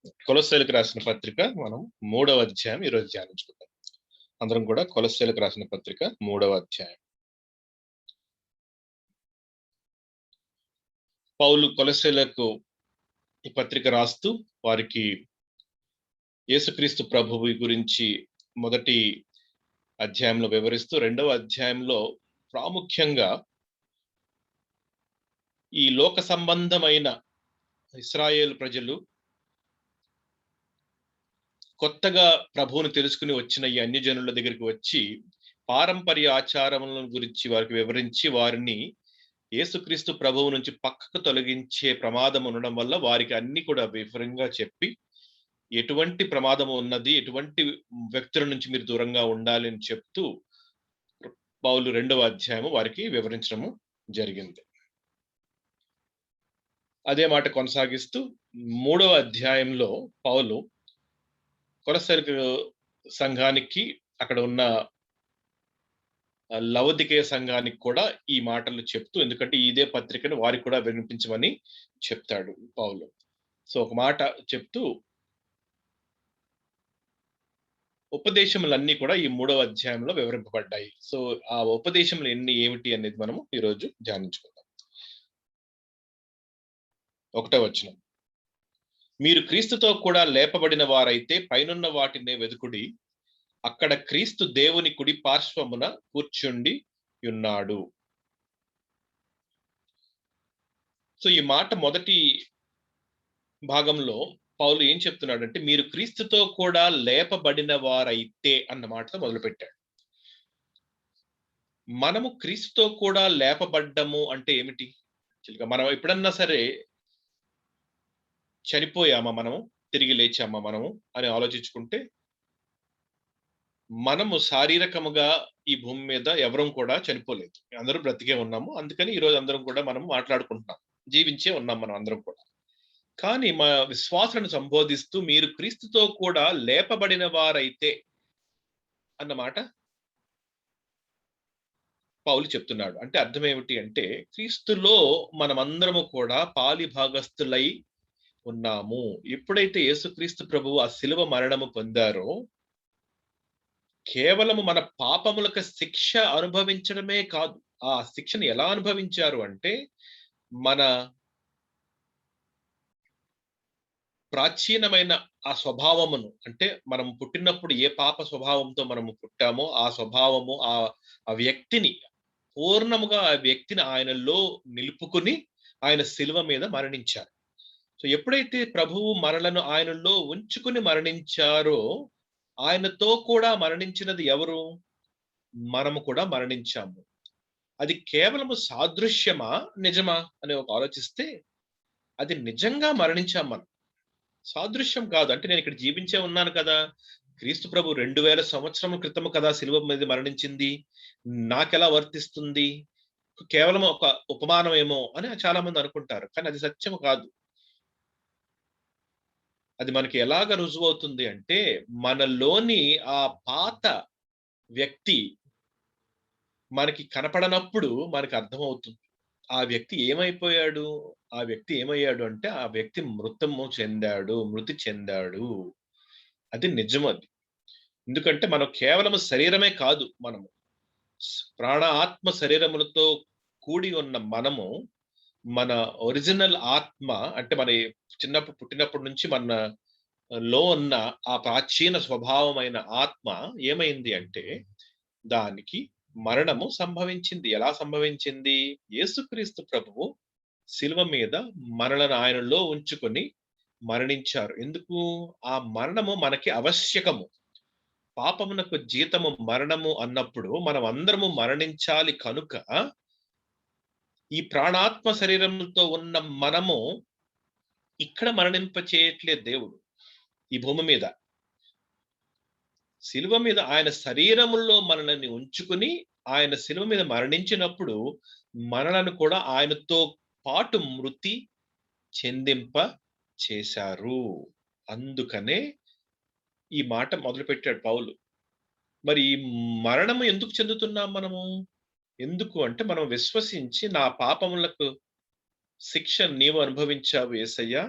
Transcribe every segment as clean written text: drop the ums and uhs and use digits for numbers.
కొలస్సీలకు రాసిన పత్రిక మనం 3వ అధ్యాయం ఈరోజు ధ్యానించుకుందాం. అందరం కూడా కొలస్సీలకు రాసిన పత్రిక 3వ అధ్యాయం. పౌలు కొలస్సీలకు ఈ పత్రిక రాస్తూ వారికి యేసుక్రీస్తు ప్రభువు గురించి మొదటి అధ్యాయంలో వివరిస్తూ, 2వ అధ్యాయంలో ప్రాముఖ్యంగా ఈ లోక సంబంధమైన ఇశ్రాయేలు ప్రజలు కొత్తగా ప్రభువును తెలుసుకుని వచ్చిన ఈ అన్యజనుల దగ్గరికి వచ్చి పారంపర్య ఆచారముల గురించి వారికి వివరించి వారిని యేసుక్రీస్తు ప్రభువు నుంచి పక్కకు తొలగించే ప్రమాదం ఉండడం వల్ల వారికి అన్ని కూడా వివరంగా చెప్పి ఎటువంటి ప్రమాదం ఉన్నది, ఎటువంటి వ్యక్తుల నుంచి మీరు దూరంగా ఉండాలి అని చెప్తూ పౌలు 2వ అధ్యాయము వారికి వివరించడము జరిగింది. అదే మాట కొనసాగిస్తూ 3వ అధ్యాయంలో పౌలు కొలస్సీలకు సంఘానికి, అక్కడ ఉన్న లవొదికయ సంఘానికి కూడా ఈ మాటలు చెప్తూ, ఎందుకంటే ఇదే పత్రికను వారికి కూడా వినిపించమని చెప్తాడు పౌలు. సో ఒక మాట చెప్తూ ఉపదేశములన్నీ కూడా ఈ 3వ అధ్యాయంలో వివరింపబడ్డాయి. సో ఆ ఉపదేశములు ఏమిటి అనేది మనము ఈరోజు ధ్యానించుకుందాం. 1వ వచనం, మీరు క్రీస్తుతో కూడా లేపబడిన వారైతే పైనున్న వాటినే వెదుకుడి, అక్కడ క్రీస్తు దేవుని కుడి పార్శ్వమున కూర్చుండి ఉన్నాడు. సో ఈ మాట మొదటి భాగంలో పౌలు ఏం చెప్తున్నాడంటే, మీరు క్రీస్తుతో కూడా లేపబడిన వారైతే అన్న మాటతో మొదలుపెట్టాడు. మనము క్రీస్తుతో కూడా లేపబడ్డము అంటే ఏమిటి? మనం ఎప్పుడన్నా సరే చనిపోయామా, మనము తిరిగి లేచామా మనము అని ఆలోచించుకుంటే, మనము శారీరకముగా ఈ భూమి మీద ఎవరం కూడా చనిపోలేదు, అందరూ బ్రతికే ఉన్నాము. అందుకని ఈరోజు అందరం కూడా మనం మాట్లాడుకుంటున్నాం, జీవించే ఉన్నాం మనం అందరం కూడా. కానీ మా విశ్వాసాన్ని సంబోధిస్తూ మీరు క్రీస్తుతో కూడా లేపబడిన వారైతే అన్నమాట పౌలు చెప్తున్నాడు. అంటే అర్థం ఏమిటి అంటే, క్రీస్తులో మనమందరము కూడా పాలి భాగస్థులై ఉన్నాము. ఎప్పుడైతే యేసుక్రీస్తు ప్రభువు ఆ శిలువ మరణము పొందారో, కేవలము మన పాపములకు శిక్ష అనుభవించడమే కాదు, ఆ శిక్షను ఎలా అనుభవించారు అంటే, మన ప్రాచీనమైన ఆ స్వభావమును, అంటే మనం పుట్టినప్పుడు ఏ పాప స్వభావంతో మనము పుట్టామో ఆ స్వభావము, ఆ వ్యక్తిని పూర్ణముగా, ఆ వ్యక్తిని ఆయనలో నిలుపుకుని ఆయన శిలువ మీద మరణించారు. సో ఎప్పుడైతే ప్రభువు మనలను ఆయనలో ఉంచుకుని మరణించారో, ఆయనతో కూడా మరణించినది ఎవరు? మనము కూడా మరణించాము. అది కేవలము సాదృశ్యమా, నిజమా అని ఒక ఆలోచిస్తే, అది నిజంగా మరణించాం మనం, సాదృశ్యం కాదు. అంటే నేను ఇక్కడ జీవించే ఉన్నాను కదా, క్రీస్తు ప్రభు 2000 సంవత్సరముల క్రితం కదా శిలువ మీద మరణించింది, నాకెలా వర్తిస్తుంది? కేవలం ఒక ఉపమానం ఏమో అని చాలా మంది అనుకుంటారు. కానీ అది సత్యం కాదు. అది మనకి ఎలాగ రుజువవుతుంది అంటే, మనలోని ఆ పాత వ్యక్తి మనకి కనపడనప్పుడు మనకి అర్థమవుతుంది. ఆ వ్యక్తి ఏమైపోయాడు? ఆ వ్యక్తి ఏమయ్యాడు అంటే, ఆ వ్యక్తి మృతి చెందాడు. అది నిజమది. ఎందుకంటే మనం కేవలం శరీరమే కాదు, మనము ప్రాణ ఆత్మ శరీరములతో కూడి ఉన్న మనము, మన ఒరిజినల్ ఆత్మ అంటే మన పుట్టినప్పటి నుంచి మనలో ఉన్న ఆ ప్రాచీన స్వభావమైన ఆత్మ ఏమైంది అంటే, దానికి మరణము సంభవించింది. ఎలా సంభవించింది? యేసుక్రీస్తు ప్రభువు శిలువ మీద మనలను ఆయనలో ఉంచుకొని మరణించారు. ఎందుకు? ఆ మరణము మనకి ఆవశ్యకము. పాపమునకు జీతము మరణము అన్నప్పుడు మనం అందరము మరణించాలి కనుక, ఈ ప్రాణాత్మ శరీరముతో ఉన్న మనము ఇక్కడ మరణింప చేయట్లేదు దేవుడు ఈ భూమి మీద. శిలువ మీద ఆయన శరీరములో మనల్ని ఉంచుకుని ఆయన శిలువ మీద మరణించినప్పుడు మనలను కూడా ఆయనతో పాటు మృతి చెందింప చేశారు. అందుకనే ఈ మాట మొదలుపెట్టాడు పౌలు. మరి ఈ మరణము ఎందుకు చెందుతున్నాం మనము? ఎందుకు అంటే, మనం విశ్వసించి నా పాపములకు శిక్ష నీవు అనుభవించావు యేసయ్యా,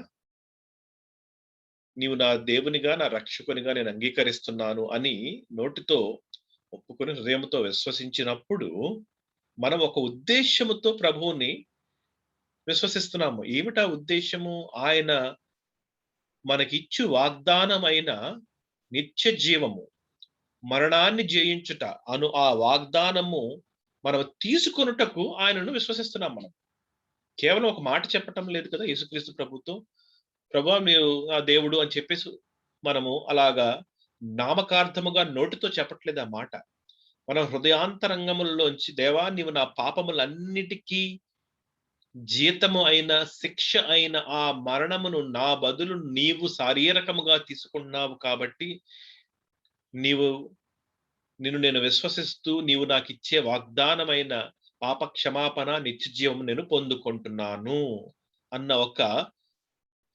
నీవు నా దేవునిగా, నా రక్షకునిగా నేను అంగీకరిస్తున్నాను అని నోటితో ఒప్పుకొని హృదయంతో విశ్వసించినప్పుడు మనం ఒక ఉద్దేశ్యముతో ప్రభువుని విశ్వసిస్తున్నాము. ఏమిటా ఉద్దేశ్యము? ఆయన మనకిచ్చు వాగ్దానమైన నిత్య జీవము, మరణాన్ని జయించుట అను ఆ వాగ్దానము మనం తీసుకొనుటకు ఆయనను విశ్వసిస్తున్నాం మనం. కేవలం ఒక మాట చెప్పటం లేదు కదా యేసుక్రీస్తు ప్రభుతో. ప్రభువా మీరు నా దేవుడు అని చెప్పేసి మనము అలాగా నామకార్థముగా నోటితో చెప్పట్లేదు ఆ మాట. మన హృదయాంతరంగముల్లోంచి దేవా నీవు నా పాపములన్నిటికీ జీతము అయిన, శిక్ష అయిన ఆ మరణమును నా బదులు నీవు శారీరకముగా తీసుకున్నావు కాబట్టి, నీవు నిన్ను నేను విశ్వసిస్తూ నీవు నాకిచ్చే వాగ్దానమైన పాప క్షమాపణ, నిత్య జీవము నేను పొందుకుంటున్నాను అన్న ఒక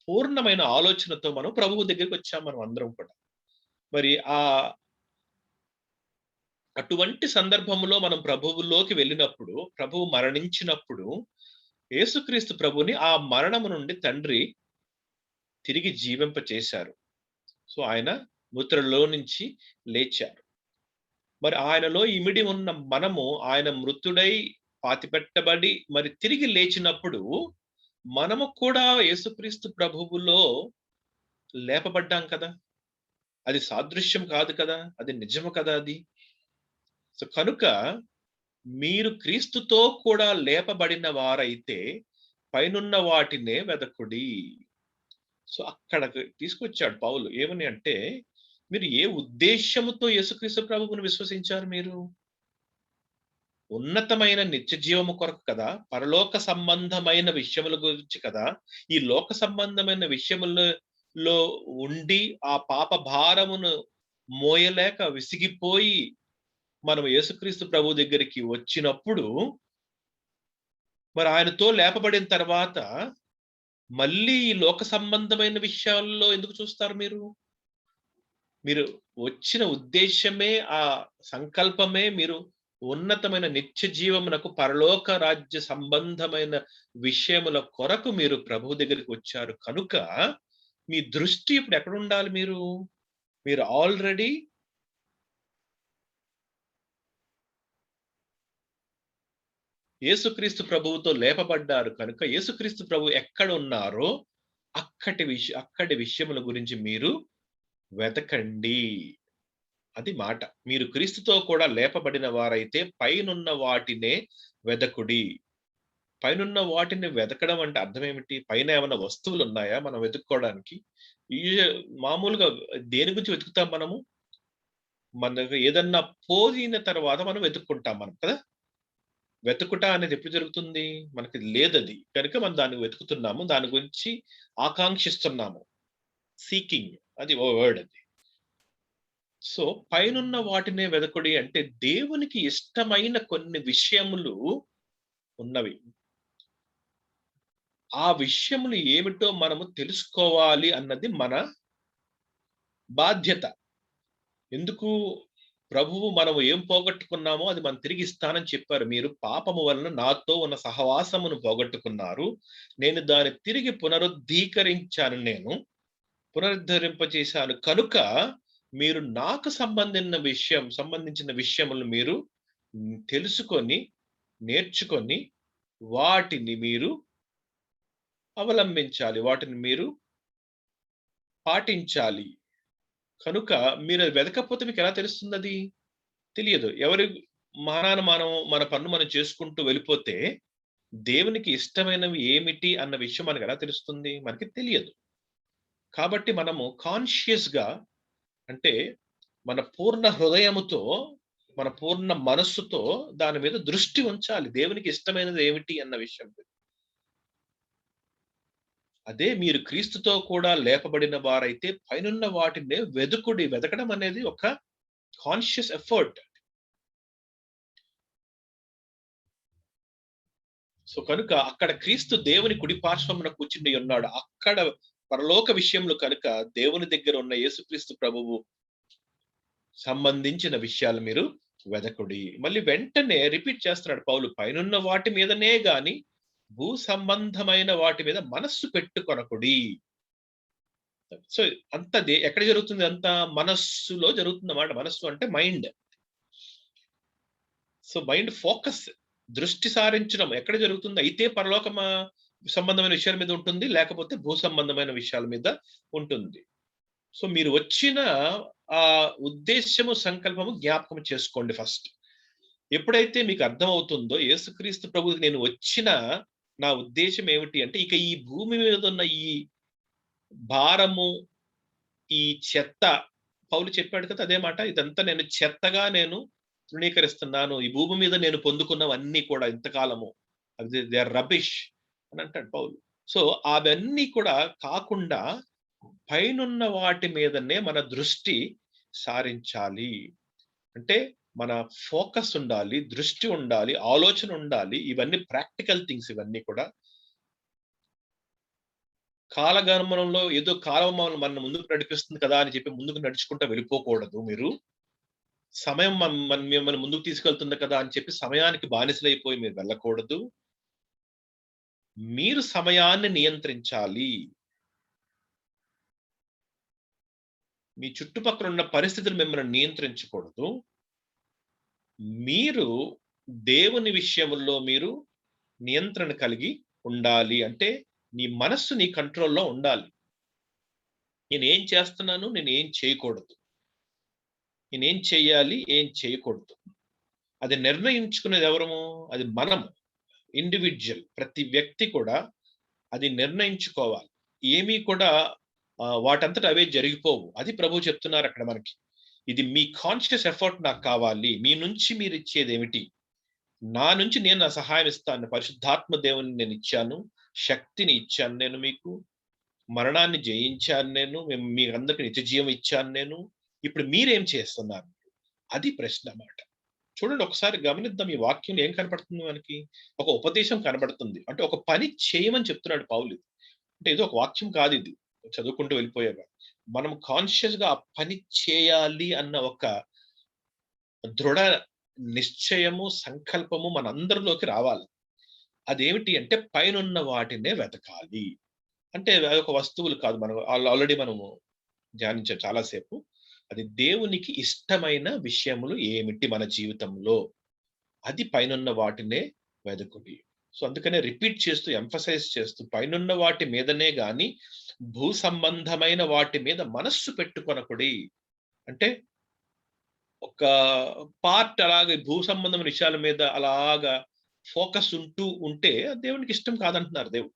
పూర్ణమైన ఆలోచనతో మనం ప్రభువు దగ్గరికొచ్చాం మనం అందరం కూడా. మరి అటువంటి సందర్భంలో మనం ప్రభువులోకి వెళ్ళినప్పుడు, ప్రభువు మరణించినప్పుడు, యేసుక్రీస్తు ప్రభువుని ఆ మరణము నుండి తండ్రి తిరిగి జీవింపచేశారు. సో, ఆయన మృతులలో నుంచి లేచారు. మరి ఆయనలో ఇమిడి ఉన్న మనము ఆయన మృతుడై పాతిపెట్టబడి మరి తిరిగి లేచినప్పుడు, మనము కూడా యేసుక్రీస్తు ప్రభువులో లేపబడ్డాం కదా! అది సాదృశ్యం కాదు కదా! అది నిజము కదా అది. సో, కనుక మీరు క్రీస్తుతో కూడా లేపబడిన వారైతే పైనున్న వాటినే వెదకుడి. సో, అక్కడకి తీసుకొచ్చాడు పౌలు. ఏమని అంటే, మీరు ఏ ఉద్దేశ్యముతో యేసుక్రీస్తు ప్రభువును విశ్వసించారు మీరు? ఉన్నతమైన నిత్య జీవము కొరకు కదా! పరలోక సంబంధమైన విషయముల గురించి కదా! ఈ లోక సంబంధమైన విషయములలో ఉండి, ఆ పాప భారమును మోయలేక విసిగిపోయి, మనం యేసుక్రీస్తు ప్రభువు దగ్గరికి వచ్చినప్పుడు, మరి ఆయనతో లేపబడిన తర్వాత, మళ్ళీ ఈ లోక సంబంధమైన విషయాల్లో ఎందుకు చూస్తారు మీరు? మీరు వచ్చిన ఉద్దేశ్యమే, ఆ సంకల్పమే మీరు ఉన్నతమైన నిత్య జీవమునకు పరలోక రాజ్య సంబంధమైన విషయముల కొరకు మీరు ప్రభువు దగ్గరికి వచ్చారు కనుక, మీ దృష్టి ఇప్పుడు ఎక్కడుండాలి మీరు? మీరు ఆల్రెడీ యేసుక్రీస్తు ప్రభువుతో లేపబడ్డారు కనుక, యేసుక్రీస్తు ప్రభువు ఎక్కడున్నారో అక్కడి విషయముల గురించి మీరు వెతకండి. అది మాట. మీరు క్రీస్తుతో కూడా లేపబడిన వారైతే పైనున్న వాటినే వెదకుడి. పైనున్న వాటిని వెతకడం అంటే అర్థమేమిటి? పైన ఏమన్నా వస్తువులున్నాయా మనం వెతుక్కోవడానికి? ఈ మామూలుగా దేని గురించి వెతుకుతాం మనము? మనకు ఏదన్నా పోయిన తర్వాత మనం వెతుక్కుంటాం మనం కదా! వెతుకుట అనేది ఎప్పుడు జరుగుతుంది? మనకి లేదది. కనుక మనం దాన్ని వెతుకుతున్నాము. దాని గురించి ఆకాంక్షిస్తున్నాము. సీకింగ్ అది ఓ వర్డ్ అది. సో, పైనున్న వాటినే వెదకుడి అంటే దేవునికి ఇష్టమైన కొన్ని విషయములు ఉన్నవి. ఆ విషయములు ఏమిటో మనము తెలుసుకోవాలి అన్నది మన బాధ్యత. ఎందుకు? ప్రభువు మనము ఏం పోగొట్టుకున్నామో అది మనం తిరిగి ఇస్తానని చెప్పారు. మీరు పాపము వలన నాతో ఉన్న సహవాసమును పోగొట్టుకున్నారు. నేను దాన్ని తిరిగి పునరుద్ధీకరించాను నేను. పునరుద్ధరింపచేశాను కనుక, మీరు నాకు సంబంధించిన విషయములు మీరు తెలుసుకొని, నేర్చుకొని, వాటిని మీరు అవలంబించాలి. వాటిని మీరు పాటించాలి. కనుక మీరది వెతకకపోతే మీకెలా తెలుస్తుందది? తెలియదు. మన పనులు మనం చేసుకుంటూ వెళ్ళిపోతే, దేవునికి ఇష్టమైనవి ఏమిటి అన్న విషయం మనకెలా తెలుస్తుంది? మనకి తెలియదు. కాబట్టి మనము కాన్షియస్‌గా అంటే మన పూర్ణ హృదయముతో, మన పూర్ణ మనస్సుతో దాని మీద దృష్టి ఉంచాలి. దేవునికి ఇష్టమైనది ఏమిటి అన్న విషయం మీద. అదే మీరు క్రీస్తుతో కూడా లేపబడిన వారైతే పైనున్న వాటినే వెదుకుడి. వెతకడం అనేది ఒక కాన్షియస్ ఎఫర్ట్. సో, కనుక అక్కడ క్రీస్తు దేవుని కుడి పార్శ్వమున కూర్చుని ఉన్నాడు. అక్కడ పరలోక విషయంలో కనుక దేవుని దగ్గర ఉన్న యేసుక్రీస్తు ప్రభువు సంబంధించిన విషయాలు మీరు వెదకుడి. మళ్ళీ వెంటనే రిపీట్ చేస్తున్నాడు పౌలు. పైనున్న వాటి మీదనే గాని భూ సంబంధమైన వాటి మీద మనస్సు పెట్టుకొనకుడి. సో ఎక్కడ జరుగుతుంది? అంతా మనస్సులో జరుగుతుందన్నమాట. మనస్సు అంటే మైండ్. సో మైండ్ ఫోకస్, దృష్టి సారించడం ఎక్కడ జరుగుతుంది? అయితే పరలోకమ సంబంధమైన విషయాల మీద ఉంటుంది, లేకపోతే భూ సంబంధమైన విషయాల మీద ఉంటుంది. సో మీరు వచ్చిన ఆ ఉద్దేశ్యము, సంకల్పము జ్ఞాపకం చేసుకోండి ఫస్ట్. ఎప్పుడైతే మీకు అర్థమవుతుందో యేసుక్రీస్తు ప్రభువుకి నేను వచ్చిన నా ఉద్దేశం ఏమిటి అంటే, ఇక ఈ భూమి మీద ఉన్న ఈ భారము, ఈ చెత్త, పౌలు చెప్పాడు కదా అదే మాట, ఇదంతా నేను చెత్తగా నేను తృణీకరిస్తున్నాను. ఈ భూమి మీద నేను పొందుకున్నవన్నీ కూడా ఇంతకాలము అది దే ఆర్ రబిష్ అని అంటాడు పౌలు. సో అవన్నీ కూడా కాకుండా పైనున్న వాటి మీదనే మన దృష్టి సారించాలి. అంటే మన ఫోకస్ ఉండాలి, దృష్టి ఉండాలి, ఆలోచన ఉండాలి. ఇవన్నీ ప్రాక్టికల్ థింగ్స్. ఇవన్నీ కూడా కాలగమనంలో ఏదో కాలం మన ముందుకు నడిపిస్తుంది కదా అని చెప్పి ముందుకు నడుచుకుంటూ వెళ్ళిపోకూడదు. మీరు సమయం మిమ్మల్ని ముందుకు తీసుకెళ్తుంది కదా అని చెప్పి సమయానికి బానిసలైపోయి మీరు వెళ్ళకూడదు. మీరు సమయాన్ని నియంత్రించాలి. మీ చుట్టుపక్కల ఉన్న పరిస్థితులు మిమ్మల్ని నియంత్రించకూడదు. మీరు దేవుని విషయంలో మీరు నియంత్రణ కలిగి ఉండాలి. అంటే నీ మనస్సు నీ కంట్రోల్లో ఉండాలి. నేనేం చేస్తున్నాను, నేనేం చేయకూడదు, నేనేం చేయాలి, ఏం చేయకూడదు, అది నిర్ణయించుకునేది ఎవరము? అది మనము, ఇండివిజువల్. ప్రతి వ్యక్తి కూడా అది నిర్ణయించుకోవాలి. ఏమీ కూడా వాటంతట అవే జరిగిపోవు. అది ప్రభువు చెప్తున్నారు అక్కడ మనకి. ఇది మీ కాన్షియస్ ఎఫర్ట్ నాకు కావాలి. మీ నుంచి మీరు ఇచ్చేది ఏమిటి? నా నుంచి నేను నా సహాయం ఇస్తాను. పరిశుద్ధాత్మ దేవుని నేను ఇచ్చాను, శక్తిని ఇచ్చాను నేను మీకు, మరణాన్ని జయించాను నేను, మీ అందరికి నిత్య జీవం ఇచ్చాను నేను. ఇప్పుడు మీరేం చేస్తున్నారు? అది ప్రశ్న అన్నమాట. చూడండి, ఒకసారి గమనిద్దాం. ఈ వాక్యంలో ఏం కనపడుతుంది మనకి? ఒక ఉపదేశం కనబడుతుంది. అంటే ఒక పని చేయమని చెప్తున్నాడు పౌలు. అంటే ఏదో ఒక వాక్యం కాదు ఇది చదువుకుంటూ వెళ్ళిపోయాక. మనం కాన్షియస్ గా ఆ పని చేయాలి అన్న ఒక దృఢ నిశ్చయము, సంకల్పము మనందరిలోకి రావాలి. అదేమిటి అంటే పైనున్న వాటినే వెతకాలి. అంటే ఒక వస్తువులు కాదు. మనం ఆల్రెడీ మనము ధ్యానించాం చాలాసేపు. అది దేవునికి ఇష్టమైన విషయములు ఏమిటి మన జీవితంలో, అది పైనున్న వాటినే వెదకుడి. సో అందుకనే రిపీట్ చేస్తూ, ఎంఫసైజ్ చేస్తూ, పైనున్న వాటి మీదనే గాని భూ సంబంధమైన వాటి మీద మనస్సు పెట్టుకొనకుడి. అంటే ఒక పార్ట్ అలాగే భూ సంబంధమైన విషయాల మీద అలాగా ఫోకస్ ఉంటే దేవునికి ఇష్టం కాదంటున్నారు దేవుడు.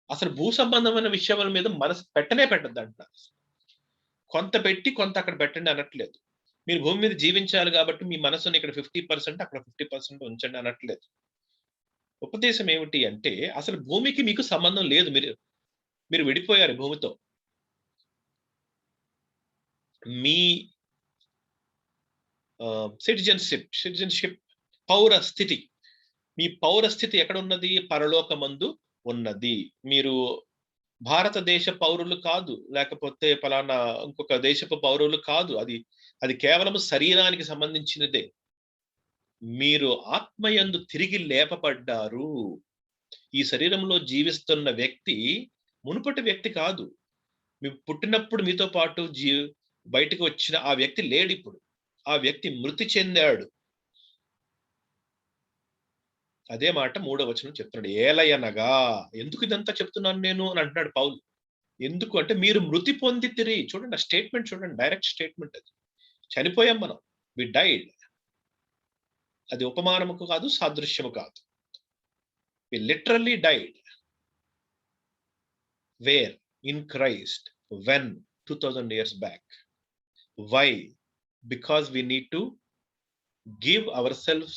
అసలు భూ సంబంధమైన విషయాల మీద మనసు పెట్టద్దు అంటున్నారు. కొంత పెట్టి కొంత అక్కడ పెట్టండి అనట్లేదు. మీరు భూమి మీద జీవించాలి కాబట్టి మీ మనసుని ఇక్కడ 50% అక్కడ 50% ఉంచండి అనట్లేదు. ఉపదేశం ఏమిటి అంటే అసలు భూమికి మీకు సంబంధం లేదు. మీరు విడిపోయారు భూమితో. మీ సిటిజన్షిప్ పౌర స్థితి, మీ పౌర స్థితి ఎక్కడ ఉన్నది? పరలోకమందు ఉన్నది. మీరు భారతదేశ పౌరులు కాదు, లేకపోతే పలానా ఇంకొక దేశపు పౌరులు కాదు. అది కేవలం శరీరానికి సంబంధించినదే. మీరు ఆత్మయందు తిరిగి లేపబడ్డారు. ఈ శరీరంలో జీవిస్తున్న వ్యక్తి మునుపటి వ్యక్తి కాదు. మీ పుట్టినప్పుడు మీతో పాటు బయటకు వచ్చిన ఆ వ్యక్తి లేడు ఇప్పుడు. ఆ వ్యక్తి మృతి చెందాడు. అదే మాట 3వ వచనం చెప్తున్నాడు. ఏలయనగా, ఎందుకు ఇదంతా చెప్తున్నాను నేను అని అంటున్నాడు పౌలు. ఎందుకు అంటే మీరు మృతి పొందితిరి. చూడండి ఆ స్టేట్మెంట్ చూడండి, డైరెక్ట్ స్టేట్మెంట్ అది. చనిపోయాం మనం. We died. అది ఉపమానము కాదు, సాదృశ్యము కాదు. We literally died. Where? In Christ. When? 2000 years back. Why? Because we need to give ourselves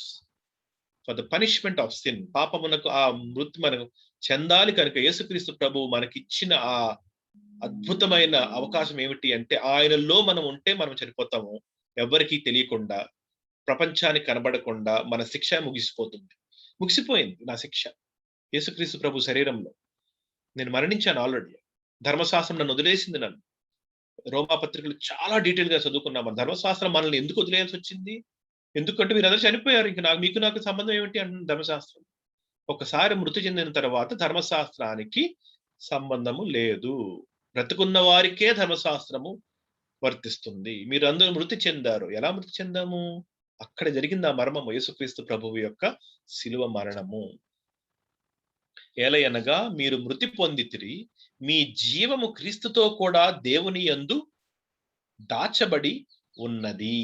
for the punishment of sin. పాపమునకు ఆ మృతి మనకు చెందాలి కనుక యేసుక్రీస్తు ప్రభువు మనకిచ్చిన ఆ అద్భుతమైన అవకాశం ఏమిటి అంటే ఆయనలో మనం ఉంటే మనం చనిపోతాము. ఎవరికీ తెలియకుండా, ప్రపంచానికి కనబడకుండా మన శిక్ష ముగిసిపోయింది నా శిక్ష యేసుక్రీస్తు ప్రభు శరీరంలో. నేను మరణించాను ఆల్రెడీ. ధర్మశాస్త్రం నన్ను వదిలేసింది. నన్ను రోమాపత్రికలు చాలా డీటెయిల్ గా చదువుకున్నాము. ధర్మశాస్త్రం మనల్ని ఎందుకు వదిలేయాల్సి వచ్చింది? ఎందుకంటే మీరందరూ చనిపోయారు. ఇంక నాకు సంబంధం ఏమిటి అంటుంది ధర్మశాస్త్రం. ఒకసారి మృతి చెందిన తర్వాత ధర్మశాస్త్రానికి సంబంధము లేదు. బ్రతుకున్న వారికే ధర్మశాస్త్రము వర్తిస్తుంది. మీరందరూ మృతి చెందారు. ఎలా మృతి చెందాము? అక్కడ జరిగింది ఆ మర్మము, యేసుక్రీస్తు ప్రభువు యొక్క శిలువ మరణము. ఏలయనగా మీరు మృతి పొందితిరి, మీ జీవము క్రీస్తుతో కూడా దేవుని యందు దాచబడి ఉన్నది.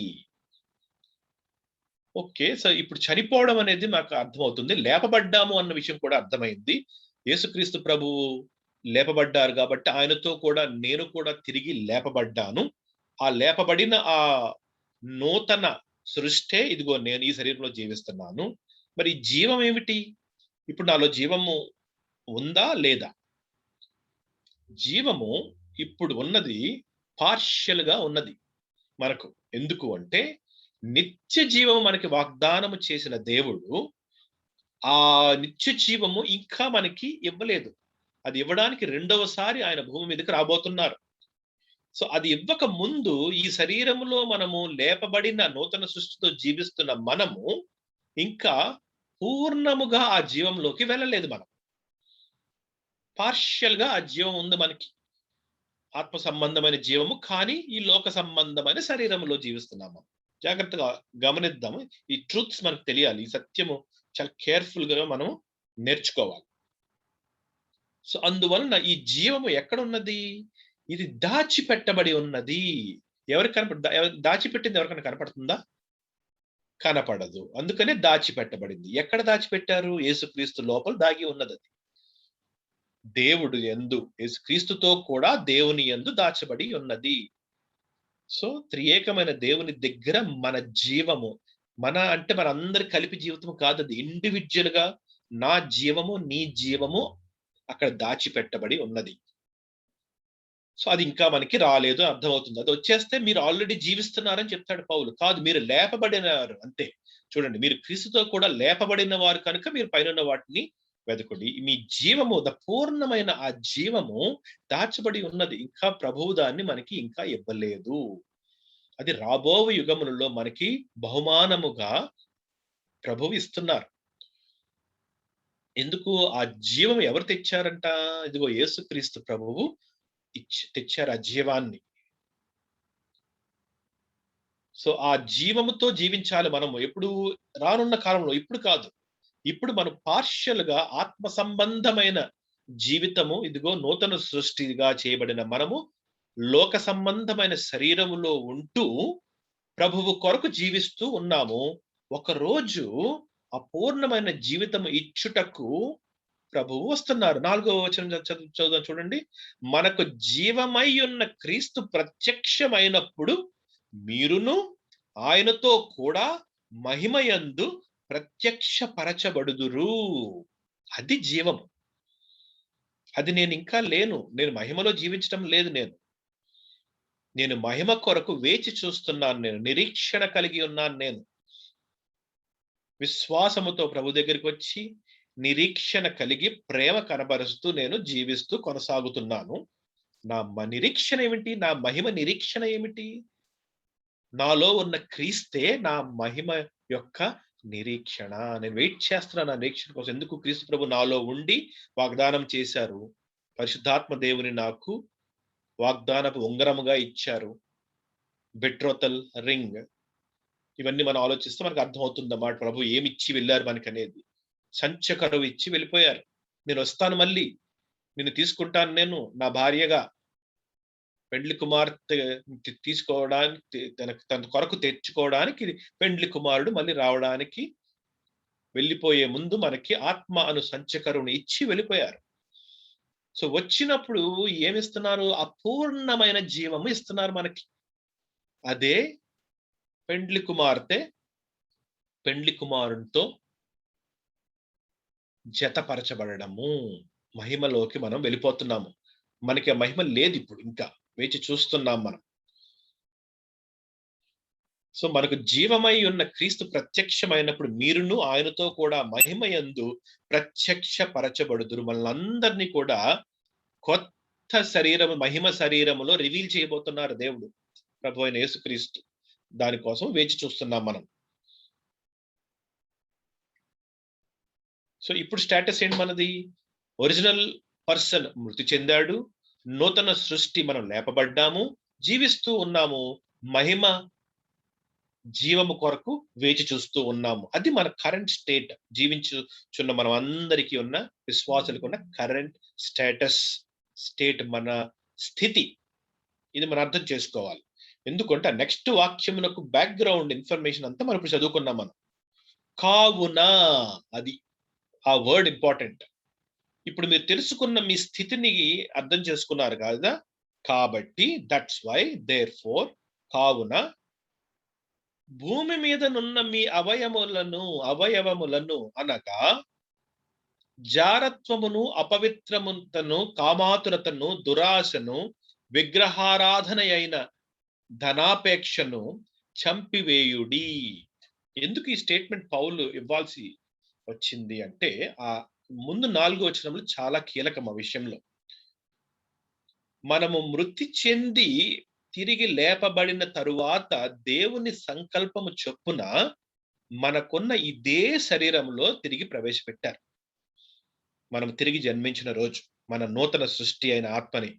ఓకే. సో ఇప్పుడు చనిపోవడం అనేది నాకు అర్థమవుతుంది. లేపబడ్డాము అన్న విషయం కూడా అర్థమైంది. యేసుక్రీస్తు ప్రభువు లేపబడ్డారు కాబట్టి ఆయనతో కూడా నేను కూడా తిరిగి లేపబడ్డాను. ఆ లేపబడిన ఆ నూతన సృష్టే ఇదిగో నేను ఈ శరీరంలో జీవిస్తున్నాను. మరి జీవం ఏమిటి? ఇప్పుడు నాలో జీవము ఉందా? లేదా? జీవము ఇప్పుడు ఉన్నది పార్షియల్‌గా ఉన్నది మనకు. ఎందుకు అంటే నిత్య జీవము మనకి వాగ్దానము చేసిన దేవుడు ఆ నిత్య జీవము ఇంకా మనకి ఇవ్వలేదు. అది ఇవ్వడానికి రెండవసారి ఆయన భూమి మీదకి రాబోతున్నారు. సో అది ఇవ్వక ముందు ఈ శరీరములో మనము లేపబడిన నూతన సృష్టితో జీవిస్తున్న మనము ఇంకా పూర్ణముగా ఆ జీవంలోకి వెళ్ళలేదు మనం. పార్షియల్ గా ఆ జీవం ఉంది మనకి. ఆత్మ సంబంధమైన జీవము, కానీ ఈ లోక సంబంధమైన శరీరంలో జీవిస్తున్నాము. జాగ్రత్తగా గమనిద్దాము. ఈ ట్రూత్స్ మనకు తెలియాలి. ఈ సత్యము చాలా కేర్ఫుల్ గా మనం నేర్చుకోవాలి. సో అందువలన ఈ జీవము ఎక్కడ ఉన్నది? ఇది దాచిపెట్టబడి ఉన్నది. ఎవరికి దాచిపెట్టింది ఎవరికైనా కనపడుతుందా? కనపడదు. అందుకనే దాచిపెట్టబడింది. ఎక్కడ దాచిపెట్టారు? యేసుక్రీస్తు లోపల దాగి ఉన్నది. దేవుడు యందు, యేసుక్రీస్తుతో కూడా దేవుని యందు దాచబడి ఉన్నది. సో త్రియేకమైన దేవుని దగ్గర మన జీవము, మన అంటే మనందరి కలిపి జీవితం కాదు, అది ఇండివిడ్యువల్ గా నా జీవము నీ జీవము అక్కడ దాచిపెట్టబడి ఉన్నది. సో అది ఇంకా మనకి రాలేదు, అర్థమవుతుంది. అది వచ్చేస్తే మీరు ఆల్రెడీ జీవిస్తున్నారని చెప్తాడు పౌలు. కాదు, మీరు లేపబడినారు అంతే. చూడండి, మీరు క్రీస్తుతో కూడా లేపబడిన వారు కనుక మీరు పైన వాటిని వెదకండి. మీ జీవము, పూర్ణమైన ఆ జీవము దాచబడి ఉన్నది. ఇంకా ప్రభువు దాన్ని మనకి ఇంకా ఇవ్వలేదు. అది రాబో యుగములలో మనకి బహుమానముగా ప్రభువు ఇస్తున్నారు. ఎందుకు? ఆ జీవం ఎవరు తెచ్చారంట? ఇదిగో యేసుక్రీస్తు ప్రభువు తెచ్చారు ఆ జీవాన్ని. సో ఆ జీవముతో జీవించాలి మనము. ఎప్పుడు? రానున్న కాలంలో, ఇప్పుడు కాదు. ఇప్పుడు మనం పార్షియల్ గా ఆత్మ సంబంధమైన జీవితము, ఇదిగో నూతన సృష్టిగా చేయబడిన మనము లోక సంబంధమైన శరీరములో ఉంటూ ప్రభువు కొరకు జీవిస్తూ ఉన్నాము. ఒక రోజు అపూర్ణమైన జీవితం ఇచ్చుటకు ప్రభువు వస్తున్నారు. 4వ వచనం చదువుదాం చూడండి. మనకు జీవమై ఉన్న క్రీస్తు ప్రత్యక్షమైనప్పుడు మీరును ఆయనతో కూడా మహిమయందు ప్రత్యక్షపరచబడుదురు. అది జీవము. అది నేను ఇంకా లేను. నేను మహిమలో జీవించడం లేదు. నేను మహిమ కొరకు వేచి చూస్తున్నాను. నేను నిరీక్షణ కలిగి ఉన్నాను. నేను విశ్వాసముతో ప్రభు దగ్గరికి వచ్చి నిరీక్షణ కలిగి ప్రేమ కనబరుస్తూ నేను జీవిస్తూ కొనసాగుతున్నాను. నా నిరీక్షణ ఏమిటి? నా మహిమ నిరీక్షణ ఏమిటి? నాలో ఉన్న క్రీస్తే నా మహిమ యొక్క నిరీక్షణ. నేను వెయిట్ చేస్తున్నాను నా నిరీక్షణ కోసం. ఎందుకు? క్రీస్తు ప్రభు నాలో ఉండి వాగ్దానం చేశారు. పరిశుద్ధాత్మ దేవుని నాకు వాగ్దానపు ఉంగరముగా ఇచ్చారు. బెట్రోతల్ రింగ్. ఇవన్నీ మనం ఆలోచిస్తే మనకు అర్థమవుతుంది అన్నమాట. ప్రభు ఏమిచ్చి వెళ్ళారు మనకనేది. సంచకరువు ఇచ్చి వెళ్ళిపోయారు. నేను వస్తాను, మళ్ళీ నిన్ను తీసుకుంటాను, నేను నా భార్యగా. పెండ్లి కుమార్తె తీసుకోవడానికి, తన కొరకు తెచ్చుకోవడానికి పెండ్లి కుమారుడు మళ్ళీ రావడానికి వెళ్ళిపోయే ముందు మనకి ఆత్మ అను సంచకరువుని ఇచ్చి వెళ్ళిపోయారు. సో వచ్చినప్పుడు ఏమిస్తున్నారు? అపూర్ణమైన జీవము ఇస్తున్నారు మనకి. అదే పెండ్లి కుమార్తె పెండ్లి కుమారునితో జతపరచబడము. మహిమలోకి మనం వెళ్ళిపోతున్నాము. మనకి ఆ మహిమ లేదు ఇప్పుడు, ఇంకా వేచి చూస్తున్నాం మనం. సో మనకు జీవమై ఉన్న క్రీస్తు ప్రత్యక్షమైనప్పుడు మీరును ఆయనతో కూడా మహిమయందు ప్రత్యక్షపరచబడుదురు. మనల్ని కూడా కొత్త శరీరము, మహిమ శరీరములో రివీల్ చేయబోతున్నారు దేవుడు, ప్రభు అయిన యేసుక్రీస్తు. దానికోసం వేచి చూస్తున్నాం మనం. సో ఇప్పుడు స్టేటస్ ఏంటి మనది? ఒరిజినల్ పర్సన్ మృతి చెందాడు, నూతన సృష్టి మనం లేపబడ్డాము, జీవిస్తూ ఉన్నాము, మహిమ జీవము కొరకు వేచి చూస్తూ ఉన్నాము. అది మన కరెంట్ స్టేట్. జీవించుచున్న మనం అందరికీ ఉన్న విశ్వాసులకు ఉన్న కరెంట్ స్టేట్, మన స్థితి. ఇది మనం అర్థం చేసుకోవాలి. ఎందుకంటే నెక్స్ట్ వాక్యమునకు బ్యాక్గ్రౌండ్ ఇన్ఫర్మేషన్ అంతా మనం ఇప్పుడు చదువుకున్నాం మనం. కావున, అది ఆ వర్డ్ ఇంపార్టెంట్. ఇప్పుడు మీరు తెలుసుకున్న మీ స్థితిని అర్థం చేసుకున్నారు కదా, కాబట్టి దట్స్ వై దేర్ ఫోర్, కావున భూమి మీదనున్న మీ అవయవములను అనగా జారత్వమును, అపవిత్రముతను, కామాతురతను, దురాశను, విగ్రహారాధన అయిన ధనాపేక్షను చంపివేయుడి. ఎందుకు ఈ స్టేట్మెంట్ పౌలు ఇవ్వాల్సి వచ్చింది అంటే, ఆ ముందు 4 వచనములు చాలా కీలకం ఆ విషయంలో. మనము మృతి చెంది తిరిగి లేపబడిన తరువాత దేవుని సంకల్పము చొప్పున మనకున్న ఇదే శరీరంలో తిరిగి ప్రవేశపెట్టారు. మనం తిరిగి జన్మించిన రోజు మన నూతన సృష్టి అయిన ఆత్మని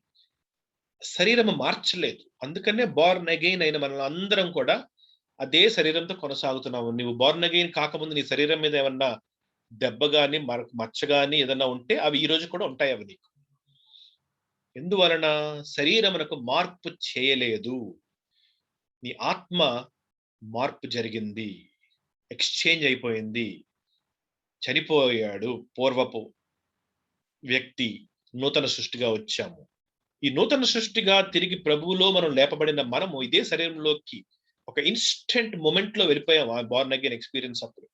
శరీరము మార్చలేదు. అందుకనే బోర్న్ అగైన్ అయిన మనల్ని అందరం కూడా అదే శరీరంతో కొనసాగుతున్నాము. నువ్వు బోర్న్ అగైన్ కాకముందు నీ శరీరం మీద ఏమన్నా దెబ్బ గాని, మచ్చ గాని ఏదన్నా ఉంటే అవి ఈ రోజు కూడా ఉంటాయి అవి నీకు. ఎందువలన? శరీరమునకు మార్పు చేయలేదు. నీ ఆత్మ మార్పు జరిగింది, ఎక్స్చేంజ్ అయిపోయింది. చనిపోయాడు పూర్వపు వ్యక్తి, నూతన సృష్టిగా వచ్చాము. ఈ నూతన సృష్టిగా తిరిగి ప్రభువులో మనం లేపబడిన మనము ఇదే శరీరంలోకి ఒక ఇన్స్టెంట్ మూమెంట్ లో వెళ్ళిపోయాం. ఆ బోర్న్ అగైన్ ఎక్స్పీరియన్స్ అప్పుడు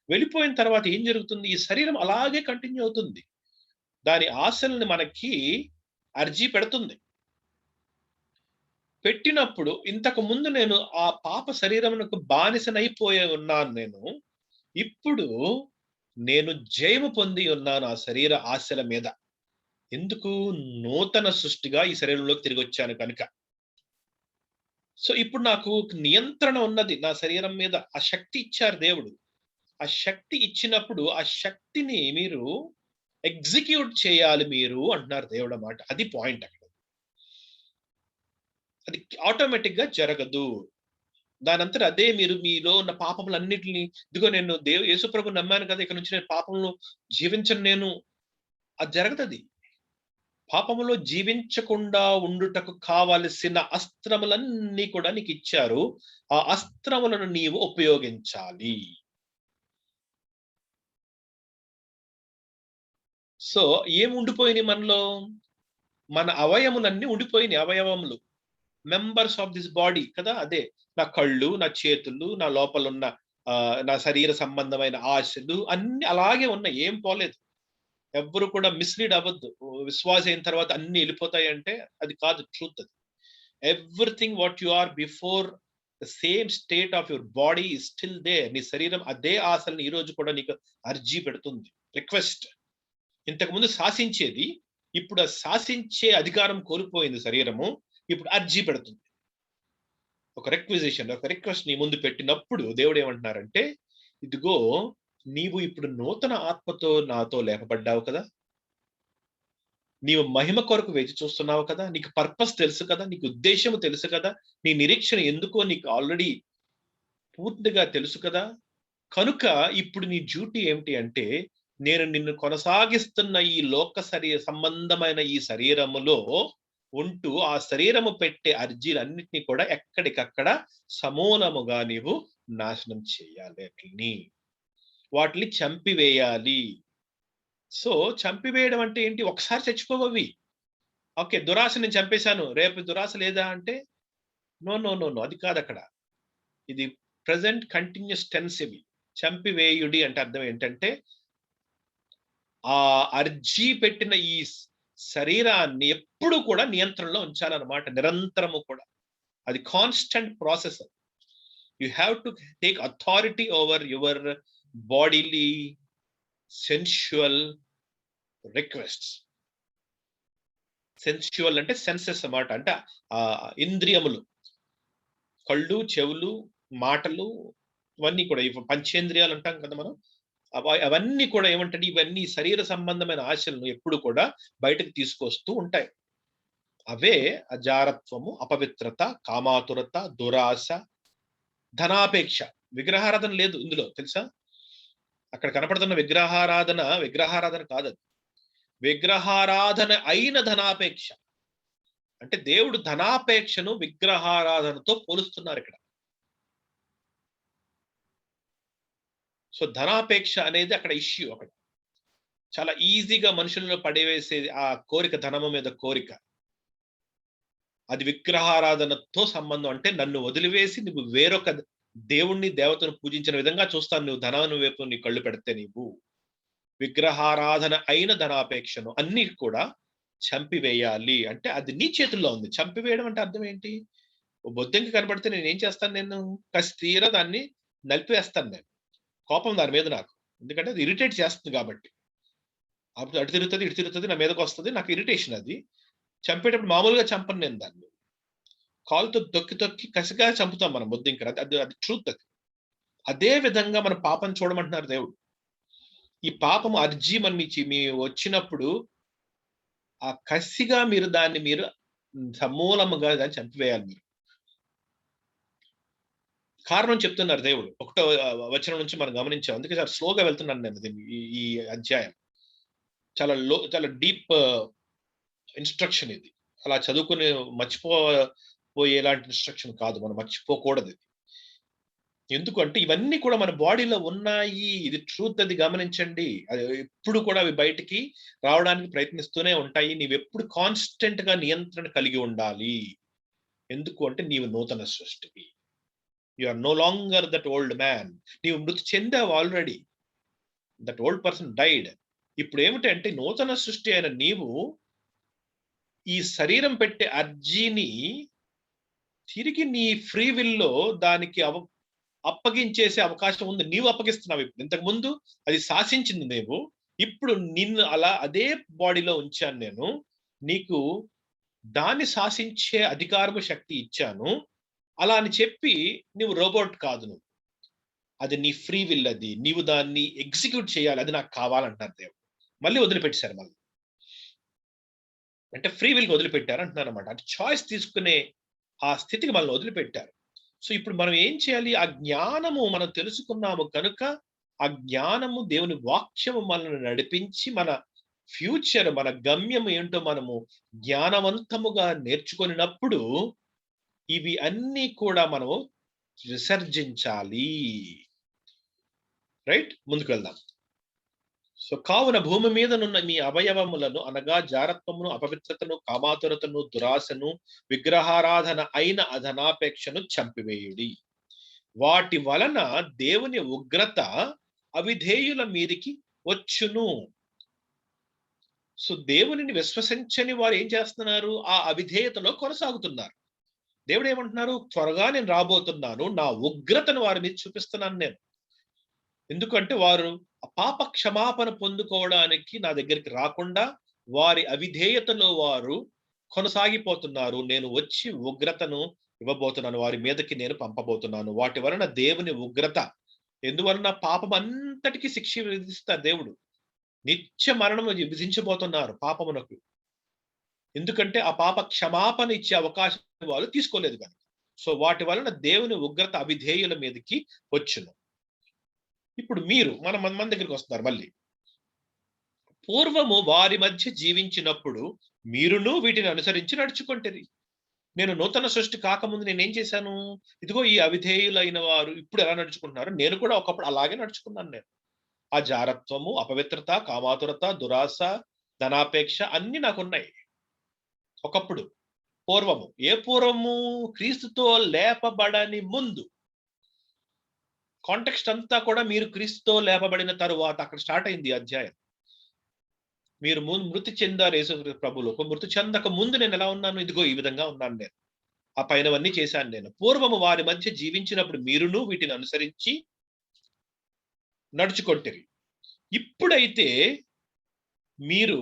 వెళ్ళిపోయిన తర్వాత ఏం జరుగుతుంది? ఈ శరీరం అలాగే కంటిన్యూ అవుతుంది. దాని ఆశల్ని మనకి అర్జీ పెడుతుంది. పెట్టినప్పుడు ఇంతకు ముందు నేను ఆ పాప శరీరమునకు బానిసనైపోయి ఉన్నాను. ఇప్పుడు నేను జయము పొంది ఉన్నాను ఆ శరీర ఆశల మీద. ఎందుకు? నూతన సృష్టిగా ఈ శరీరంలోకి తిరిగి వచ్చాను కనుక. సో ఇప్పుడు నాకు నియంత్రణ ఉన్నది నా శరీరం మీద. ఆ శక్తి ఇచ్చారు దేవుడు. ఆ శక్తి ఇచ్చినప్పుడు ఆ శక్తిని మీరు ఎగ్జిక్యూట్ చేయాలి మీరు అంటున్నారు దేవుడు అన్నమాట. అది పాయింట్ అక్కడ. అది ఆటోమేటిక్ గా జరగదు. దానంతట అదే మీరు మీలో ఉన్న పాపములన్నిటిని, ఇదిగో నేను యేసుప్రభు నమ్మాను కదా, ఇక నుంచి నేను పాపంలో జీవించను నేను, అది జరగదది. పాపములో జీవించకుండా ఉండుటకు కావలసిన అస్త్రములన్నీ కూడా నీకు ఇచ్చారు. ఆ అస్త్రములను నీవు ఉపయోగించాలి. సో ఏం ఉండిపోయినాయి మనలో? మన అవయములన్నీ ఉండిపోయినాయి. అవయవములు, మెంబర్స్ ఆఫ్ దిస్ బాడీ కదా. అదే నా కళ్ళు, నా చేతులు, నా లోపలున్న నా శరీర సంబంధమైన ఆశలు అన్ని అలాగే ఉన్నాయి, ఏం పోలేదు. ఎవ్వరు కూడా మిస్లీడ్ అవ్వద్దు. విశ్వాస అయిన తర్వాత అన్ని వెళ్ళిపోతాయి అంటే అది కాదు ట్రూత్. అది everything what you are before the same state of your body is still there. నీ శరీరం అదే ఆశలను ఈ రోజు కూడా నీకు అర్జీ పెడుతుంది, రిక్వెస్ట్. ఇంతకు ముందు శాసించేది, ఇప్పుడు ఆ శాసించే అధికారం కోల్పోయింది శరీరము. ఇప్పుడు అర్జీ పెడుతుంది. ఒక రిక్విజిషన్, ఒక రిక్వెస్ట్ నీ ముందు పెట్టినప్పుడు దేవుడు ఏమంటున్నారంటే, ఇదిగో నీవు ఇప్పుడు నూతన ఆత్మతో నాతో లేపబడ్డావు కదా, నీవు మహిమ కొరకు వేచి చూస్తున్నావు కదా, నీకు పర్పస్ తెలుసు కదా, నీకు ఉద్దేశము తెలుసు కదా, నీ నిరీక్షణ ఎందుకో నీకు ఆల్రెడీ పూర్తిగా తెలుసు కదా. కనుక ఇప్పుడు నీ డ్యూటీ ఏమిటి అంటే, నేను నిన్ను కొనసాగిస్తున్న ఈ లోక సంబంధమైన ఈ శరీరములో ఉంటూ ఆ శరీరము పెట్టే అర్జీలన్నిటినీ కూడా ఎక్కడికక్కడ సమూలముగా నీవు నాశనం చేయాలి, వాటిని చంపివేయాలి. సో చంపివేయడం అంటే ఏంటి? ఒకసారి చచ్చిపోవవి. ఓకే, దురాశ నేను చంపేశాను, రేపు దురాశ లేదా అంటే నో నో నో నో, అది కాదు అక్కడ. ఇది ప్రెసెంట్ కంటిన్యూస్ టెన్స్. ఇవి చంపివేయుడి అంటే అర్థం ఏంటంటే, ఆ అర్జీ పెట్టిన ఈ శరీరాన్ని ఎప్పుడు కూడా నియంత్రణలో ఉంచాలన్నమాట, నిరంతరము కూడా. అది constant process. You have to take authority over your bodily sensual requests. Sensual అంటే సెన్సెస్ అన్నమాట. అంటే ఇంద్రియములు, కళ్ళు, చెవులు, మాటలు, ఇవన్నీ కూడా పంచేంద్రియాలు అంటాం కదా మనం. అవన్నీ కూడా ఏమంటే ఇవన్నీ శరీర సంబంధమైన ఆశలను ఎప్పుడు కూడా బయటకు తీసుకొస్తూ ఉంటాయి. అవే అజారత్వము, అపవిత్రత, కామాతురత, దురాశ, ధనాపేక్ష. విగ్రహారాధన లేదు ఇందులో తెలుసా? అక్కడ కనపడుతున్న విగ్రహారాధన కాదది. విగ్రహారాధన అయిన ధనాపేక్ష. అంటే దేవుడు ధనాపేక్షను విగ్రహారాధనతో పోలుస్తున్నారు ఇక్కడ. సో ధనాపేక్ష అనేది అక్కడ ఇష్యూ. అక్కడ చాలా ఈజీగా మనుషుల్లో పడేవేసేది ఆ కోరిక, ధనము మీద కోరిక. అది విగ్రహారాధనతో సంబంధం. అంటే నన్ను వదిలివేసి నువ్వు వేరొక దేవుణ్ణి, దేవతను పూజించిన విధంగా చూస్తాను నువ్వు ధనాన్ని వైపు నీ కళ్ళు పెడితే. నీవు విగ్రహారాధన అయిన ధనాపేక్షను అన్ని కూడా చంపివేయాలి. అంటే అది నీ చేతుల్లో ఉంది. చంపివేయడం అంటే అర్థం ఏంటి? బొద్దింక కనబడితే నేనేం చేస్తాను? నేను కసి తీరా దాన్ని నలిపివేస్తాను. నేను కోపం దాని మీద నాకు. ఎందుకంటే అది ఇరిటేట్ చేస్తుంది కాబట్టి. అప్పుడు అటు తిరుగుతుంది, ఇటు తిరుగుతుంది, నా మీదకి వస్తుంది. నాకు ఇరిటేషన్ అది. చంపేటప్పుడు మామూలుగా చంపను నేను దాన్ని. కాలుతో తొక్కి తొక్కి కసిగా చంపుతాం మనం బొద్దింకని. అది ట్రూత్ అది. అదే విధంగా మన పాపం చూడమంటున్నారు దేవుడు. ఈ పాపము అర్జీ మన మీ వచ్చినప్పుడు ఆ కసిగా మీరు దాన్ని సమూలముగా దాన్ని చంపివేయాలి మీరు. కారణం చెప్తున్నారు దేవుడు. 1వ వచనం నుంచి మనం గమనించాం. అందుకే చాలా స్లోగా వెళ్తున్నాను నేను ఈ అధ్యాయం. చాలా డీప్ ఇన్స్ట్రక్షన్ ఇది. అలా చదువుకుని మర్చిపోయేలాంటి ఇన్స్ట్రక్షన్ కాదు. మనం మర్చిపోకూడదు ఇది. ఎందుకంటే ఇవన్నీ కూడా మన బాడీలో ఉన్నాయి. ఇది ట్రూత్, అది గమనించండి. అది ఎప్పుడు కూడా అవి బయటికి రావడానికి ప్రయత్నిస్తూనే ఉంటాయి. నీవెప్పుడు కాన్స్టెంట్ గా నియంత్రణ కలిగి ఉండాలి. ఎందుకు అంటే నీవు నూతన సృష్టివి. You are no longer that old man. నీవు మృతి చెందావు already. That old person died. ఇప్పుడు ఏమిటంటే నూతన సృష్టి అయిన నీవు ఈ శరీరం పెట్టే అర్జీని తిరిగి నీ ఫ్రీ విల్లో దానికి అప్పగించేసే అవకాశం ఉంది. నీవు అప్పగిస్తున్నావు ఇప్పుడు. ఇంతకు ముందు అది శాసించింది నీవు. ఇప్పుడు నిన్ను అలా అదే బాడీలో ఉంచాను నేను. నీకు దాన్ని శాసించే అధికారము, శక్తి ఇచ్చాను. అలా అని చెప్పి నువ్వు రోబోట్ కాదు. నువ్వు అది నీ ఫ్రీ విల్. అది నీవు దాన్ని ఎగ్జిక్యూట్ చేయాలి. అది నాకు కావాలంటారు దేవుడు. మళ్ళీ వదిలిపెట్టారు. మళ్ళీ అంటే ఫ్రీ విల్ వదిలిపెట్టారు అంటున్నారు అనమాట. అంటే చాయిస్ తీసుకునే ఆ స్థితికి మనల్ని వదిలిపెట్టారు. సో ఇప్పుడు మనం ఏం చేయాలి? ఆ జ్ఞానము మనం తెలుసుకున్నాము కనుక ఆ జ్ఞానము, దేవుని వాక్యము మనల్ని నడిపించి మన ఫ్యూచర్, మన గమ్యం ఏంటో మనము జ్ఞానవంతముగా నేర్చుకున్నప్పుడు ఇవి అన్నీ కూడా మనము విసర్జించాలి. రైట్? ముందుకు వెళ్దాం. సో కావున భూమి మీదనున్న మీ అవయవములను అనగా జారత్వమును, అపవిత్రతను, కామాతురతను, దురాశను, విగ్రహారాధన అయిన అధనాపేక్షను చంపివేయుడి. వాటి వలన దేవుని ఉగ్రత అవిధేయుల మీదికి వచ్చును. సో దేవునిని విశ్వసించని వారు ఏం చేస్తున్నారు? ఆ అవిధేయతలో కొనసాగుతున్నారు. దేవుడు ఏమంటున్నారు? త్వరగా నేను రాబోతున్నాను, నా ఉగ్రతను వారి మీద చూపిస్తున్నాను నేను. ఎందుకంటే వారు పాప క్షమాపణ పొందుకోవడానికి నా దగ్గరికి రాకుండా వారి అవిధేయతలో వారు కొనసాగిపోతున్నారు. నేను వచ్చి ఉగ్రతను ఇవ్వబోతున్నాను, వారి మీదకి నేను పంపబోతున్నాను. వాటి వలన దేవుని ఉగ్రత, ఎందువలన పాపం అంతటికీ శిక్ష విధిస్తారు దేవుడు. నిత్య మరణము విధించబోతున్నారు పాపమునకు. ఎందుకంటే ఆ పాప క్షమాపణ ఇచ్చే అవకాశం వాళ్ళు తీసుకోలేదు కనుక. సో వాటి వలన దేవుని ఉగ్రత అవిధేయుల మీదకి వచ్చును. ఇప్పుడు మీరు మన దగ్గరికి వస్తున్నారు మళ్ళీ. పూర్వము వారి మధ్య జీవించినప్పుడు మీరును వీటిని అనుసరించి నడుచుకుంటేది. నేను నూతన సృష్టి కాకముందు నేనేం చేశాను? ఇదిగో ఈ అవిధేయులైన వారు ఇప్పుడు ఎలా నడుచుకుంటున్నారు, నేను కూడా ఒకప్పుడు అలాగే నడుచుకున్నాను. నేను ఆ జారత్వము, అపవిత్రత, కామాతురత, దురాశ, ధనాపేక్ష అన్ని నాకున్నాయి ఒకప్పుడు. పూర్వము. ఏ పూర్వము? క్రీస్తుతో లేపబడని ముందు. కాంటెక్స్ట్ అంతా కూడా మీరు క్రీస్తుతో లేపబడిన తరువాత అక్కడ స్టార్ట్ అయింది అధ్యాయం. మీరు మృతి చెందారు యేసు ప్రభువులో. మృతి చెందక ముందు నేను ఎలా ఉన్నాను? ఇదిగో ఈ విధంగా ఉన్నాను నేను. ఆ పైనవన్నీ చేశాను నేను. పూర్వము వారి మధ్య జీవించినప్పుడు మీరును వీటిని అనుసరించి నడుచుకొంటిరి. ఇప్పుడైతే మీరు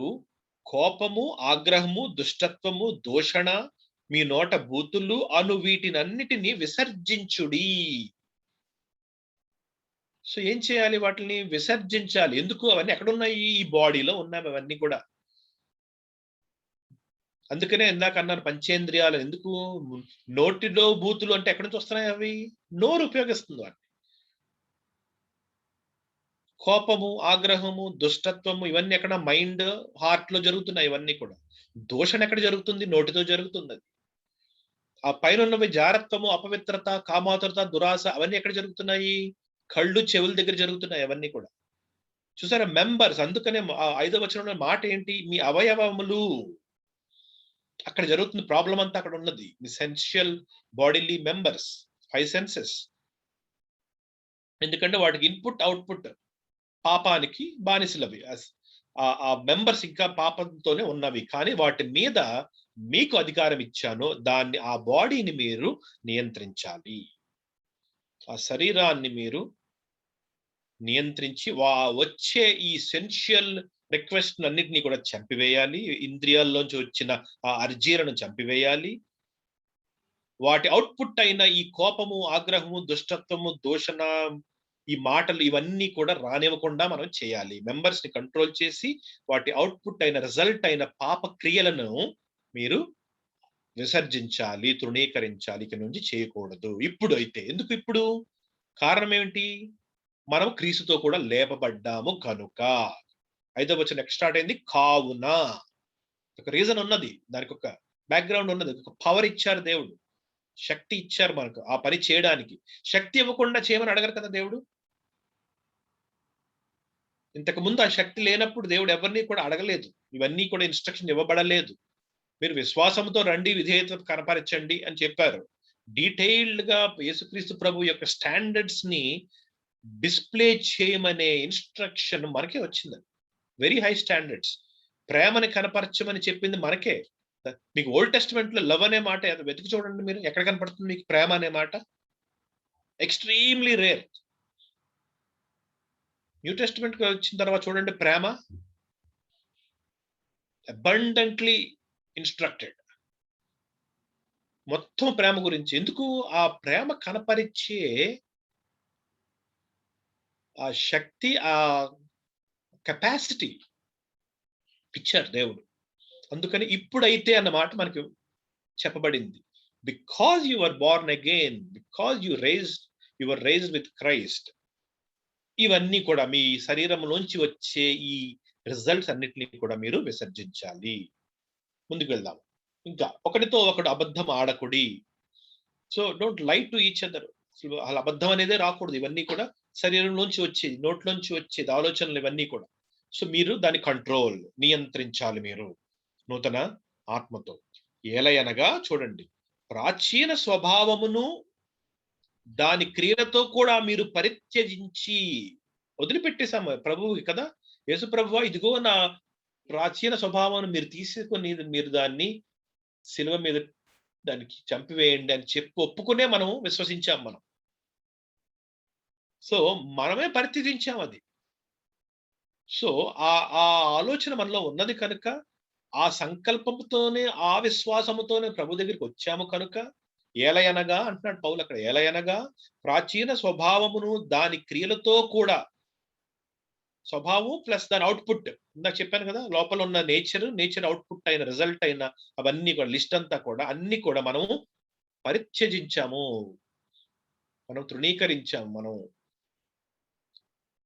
కోపము, ఆగ్రహము, దుష్టత్వము, దూషణ, మీ నోట బూతులు అను వీటినన్నిటినీ విసర్జించుడి. సో ఏం చేయాలి? వాటిని విసర్జించాలి. ఎందుకు? అవన్నీ ఎక్కడున్నాయి? ఈ బాడీలో ఉన్నాయి అవన్నీ కూడా. అందుకనే ఇందాక అన్నాను పంచేంద్రియాలు ఎందుకు? నోటిలో బూతులు అంటే ఎక్కడి నుంచి వస్తున్నాయి అవి? నోరు ఉపయోగిస్తుంది వాటిని. కోపము, ఆగ్రహము, దుష్టత్వము ఇవన్నీ ఎక్కడ మైండ్, హార్ట్‌లో జరుగుతున్నాయి ఇవన్నీ కూడా. దూషణ ఎక్కడ జరుగుతుంది? నోటితో జరుగుతుందది. ఆ పైనున్నవి జారత్వము, అపవిత్రత, కామాతురత, దురాశ అవన్నీ ఎక్కడ జరుగుతున్నాయి? కళ్ళు, చెవుల దగ్గర జరుగుతున్నాయి అవన్నీ కూడా. చూసారా మెంబర్స్ అందుకనే 5వ వచనంలో మాట ఏంటి? మీ అవయవములు అక్కడ జరుగుతుంది ప్రాబ్లమ్ అంతా అక్కడ ఉన్నది. మీ సెన్షియల్ బాడీలీ మెంబర్స్ 5 సెన్సెస్. ఎందుకంటే వాటికి ఇన్‌పుట్, అవుట్‌పుట్ పాపానికి బానిసలవి. ఆ మెంబర్స్ ఇంకా పాపంతోనే ఉన్నవి. కానీ వాటి మీద మీకు అధికారం ఇచ్చాను. ఆ బాడీని మీరు నియంత్రించాలి. ఆ శరీరాన్ని మీరు నియంత్రించి వచ్చే ఈ సెన్షియల్ రిక్వెస్ట్‌లన్నిటిని కూడా చంపివేయాలి. ఇంద్రియాల్లోంచి వచ్చిన ఆ అర్జీలను చంపివేయాలి. వాటి అవుట్‌పుట్ అయిన ఈ కోపము, ఆగ్రహము, దుష్టత్వము, దూషణ, ఈ మాటలు ఇవన్నీ కూడా రానివ్వకుండా మనం చేయాలి. మెంబర్స్‌ని కంట్రోల్ చేసి వాటి అవుట్‌పుట్ అయిన రిజల్ట్ అయిన పాప క్రియలను మీరు విసర్జించాలి, తృణీకరించాలి. ఇక నుంచి చేయకూడదు. ఇప్పుడు అయితే ఎందుకు ఇప్పుడు? కారణం ఏమిటి? మనం క్రీస్తుతో కూడా లేపబడ్డాము కనుక. 5వ వచనం నెక్స్ట్ స్టార్ట్ అయింది కావున. ఒక రీజన్ ఉన్నది. దానికి ఒక బ్యాక్‌గ్రౌండ్ ఉన్నది. ఒక పవర్ ఇచ్చారు దేవుడు. శక్తి ఇచ్చారు మనకు ఆ పని చేయడానికి. శక్తి ఇవ్వకుండా చేయమని అడగరు కదా దేవుడు. ఇంతకు ముందు ఆ శక్తి లేనప్పుడు దేవుడు ఎవరిని కూడా అడగలేదు. ఇవన్నీ కూడా ఇన్‌స్ట్రక్షన్ ఇవ్వబడలేదు. మీరు విశ్వాసంతో రండి, విధేయత కనపరచండి అని చెప్పారు. డీటెయిల్డ్‌గా యేసుక్రీస్తు ప్రభు యొక్క స్టాండర్డ్స్‌ని డిస్‌ప్లే చేయమనే ఇన్‌స్ట్రక్షన్ మనకే వచ్చిందండి. Very high standards. ప్రేమని కనపరచమని చెప్పింది మనకే. మీకు ఓల్డ్ టెస్టమెంట్‌లో లవ్ అనే మాట వెతికి చూడండి మీరు. ఎక్కడ కనపడుతుంది మీకు ప్రేమ అనే మాట? Extremely rare. న్యూ టెస్టమెంట్‌కి వచ్చిన తర్వాత చూడండి ప్రేమ అబండెంట్‌లీ ఇన్‌స్ట్రక్టెడ్. మొత్తం ప్రేమ గురించి. ఎందుకు? ఆ ప్రేమ కనపరిచే ఆ శక్తి, ఆ కెపాసిటీ ఇచ్చారు దేవుడు. అందుకని ఇప్పుడైతే అన్న మాట మనకు చెప్పబడింది. Because you are born again, because you are raised with Christ. ఇవన్నీ కూడా మీ శరీరంలోంచి వచ్చే ఈ రిజల్ట్స్ అన్నిటిని కూడా మీరు విసర్జించాలి. ముందుకు వెళ్దాం. ఇంకా ఒకడితో ఒకడు అబద్ధం ఆడకుడి. So don't lie to each other. అసలు అబద్ధం అనేదే రాకూడదు. ఇవన్నీ కూడా శరీరంలోంచి వచ్చేది, నోట్లోంచి వచ్చేది ఆలోచనలు ఇవన్నీ కూడా. సో మీరు దాన్ని నియంత్రించాలి మీరు నూతన ఆత్మతో. ఏలయనగా చూడండి, ప్రాచీన స్వభావమును దాని క్రియలతో కూడా మీరు పరిత్యజించి వదిలిపెట్టేసాము ప్రభువుకి కదా. యేసు ప్రభువా ఇదిగో నా ప్రాచీన స్వభావాన్ని మీరు తీసుకొని మీరు దాన్ని సిలువ మీద దానికి చంపివేయండి అని చెప్పి ఒప్పుకునే మనం విశ్వసించాం మనం. సో మనమే పరిత్యజించాం అది. సో ఆ ఆ ఆలోచన మనలో ఉన్నది కనుక, ఆ సంకల్పంతోనే, ఆ విశ్వాసముతోనే ప్రభు దగ్గరికి వచ్చాము కనుక, ఏలయనగా అంటున్నాడు పౌలు అక్కడ. ఏలయనగా ప్రాచీన స్వభావమును దాని క్రియలతో కూడా, స్వభావం ప్లస్ దాని అవుట్‌పుట్. ఇందాక చెప్పాను కదా! లోపల ఉన్న నేచర్ అవుట్‌పుట్ అయిన రిజల్ట్ అయిన అవన్నీ కూడా లిస్ట్ అంతా కూడా అన్నీ కూడా మనము పరిత్యజించాము. మనం తృణీకరించాము. మనం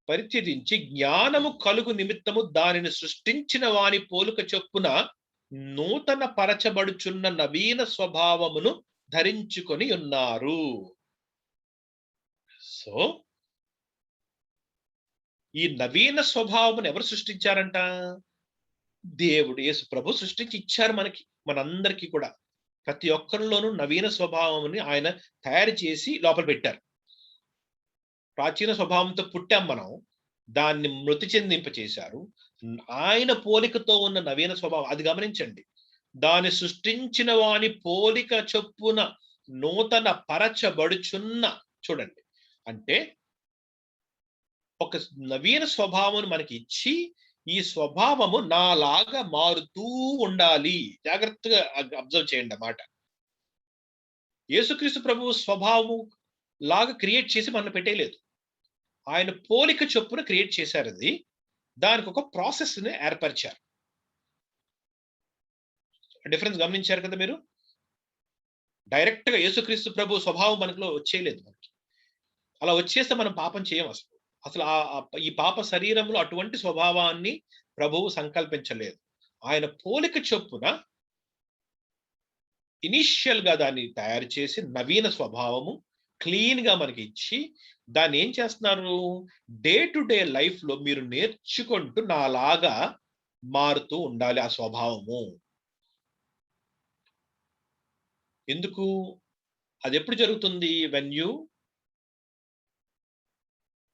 పరిత్యజించి జ్ఞానము కలుగు నిమిత్తము దానిని సృష్టించిన వాని పోలిక చొప్పున నూతన పరచబడుచున్న నవీన స్వభావమును ధరించుకొని ఉన్నారు. సో ఈ నవీన స్వభావమును ఎవరు సృష్టించారంట? దేవుడు యేసు ప్రభు సృష్టించి ఇచ్చారు మనకి. మనందరికీ కూడా. ప్రతి ఒక్కరిలోనూ నవీన స్వభావముని ఆయన తయారు చేసి లోపల పెట్టారు. ప్రాచీన స్వభావంతో పుట్టాం మనం. దాన్ని మృతి చెందింపచేశారు. ఆయన పోలికతో ఉన్న నవీన స్వభావం అది గమనించండి. దాన్ని సృష్టించిన వాని పోలిక చొప్పున నూతన పరచబడుచున్న చూడండి. అంటే ఒక నవీన స్వభావం మనకి ఇచ్చి, ఈ స్వభావము నాలాగా మారుతూ ఉండాలి. జాగ్రత్తగా అబ్జర్వ్ చేయండి ఆ మాట. యేసుక్రీస్తు ప్రభువు స్వభావము లాగా క్రియేట్ చేసి మనల్ని పెట్టేయలేదు. ఆయన పోలిక చొప్పున క్రియేట్ చేశారు. అది దానికి ఒక ప్రాసెస్ ని ఏర్పరిచారు. డిఫరెన్స్ గమనించారు కదా మీరు? డైరెక్ట్ గా యేసుక్రీస్తు ప్రభు స్వభావం మనలో వచ్చేయలేదు. మనకి అలా వచ్చేస్తే మనం పాపం చేయం. అసలు అసలు ఈ పాప శరీరంలో అటువంటి స్వభావాన్ని ప్రభువు సంకల్పించలేదు. ఆయన పోలిక చొప్పున ఇనిషియల్ గా దాన్ని తయారు చేసి నవీన స్వభావము క్లీన్ గా మనకి ఇచ్చి దాన్ని ఏం చేస్తున్నారు, డే టు డే లైఫ్ లో మీరు నేర్చుకుంటూ నాలాగా మారుతూ ఉండాలి ఆ స్వభావము. ఎందుకు? అది ఎప్పుడు జరుగుతుంది? When you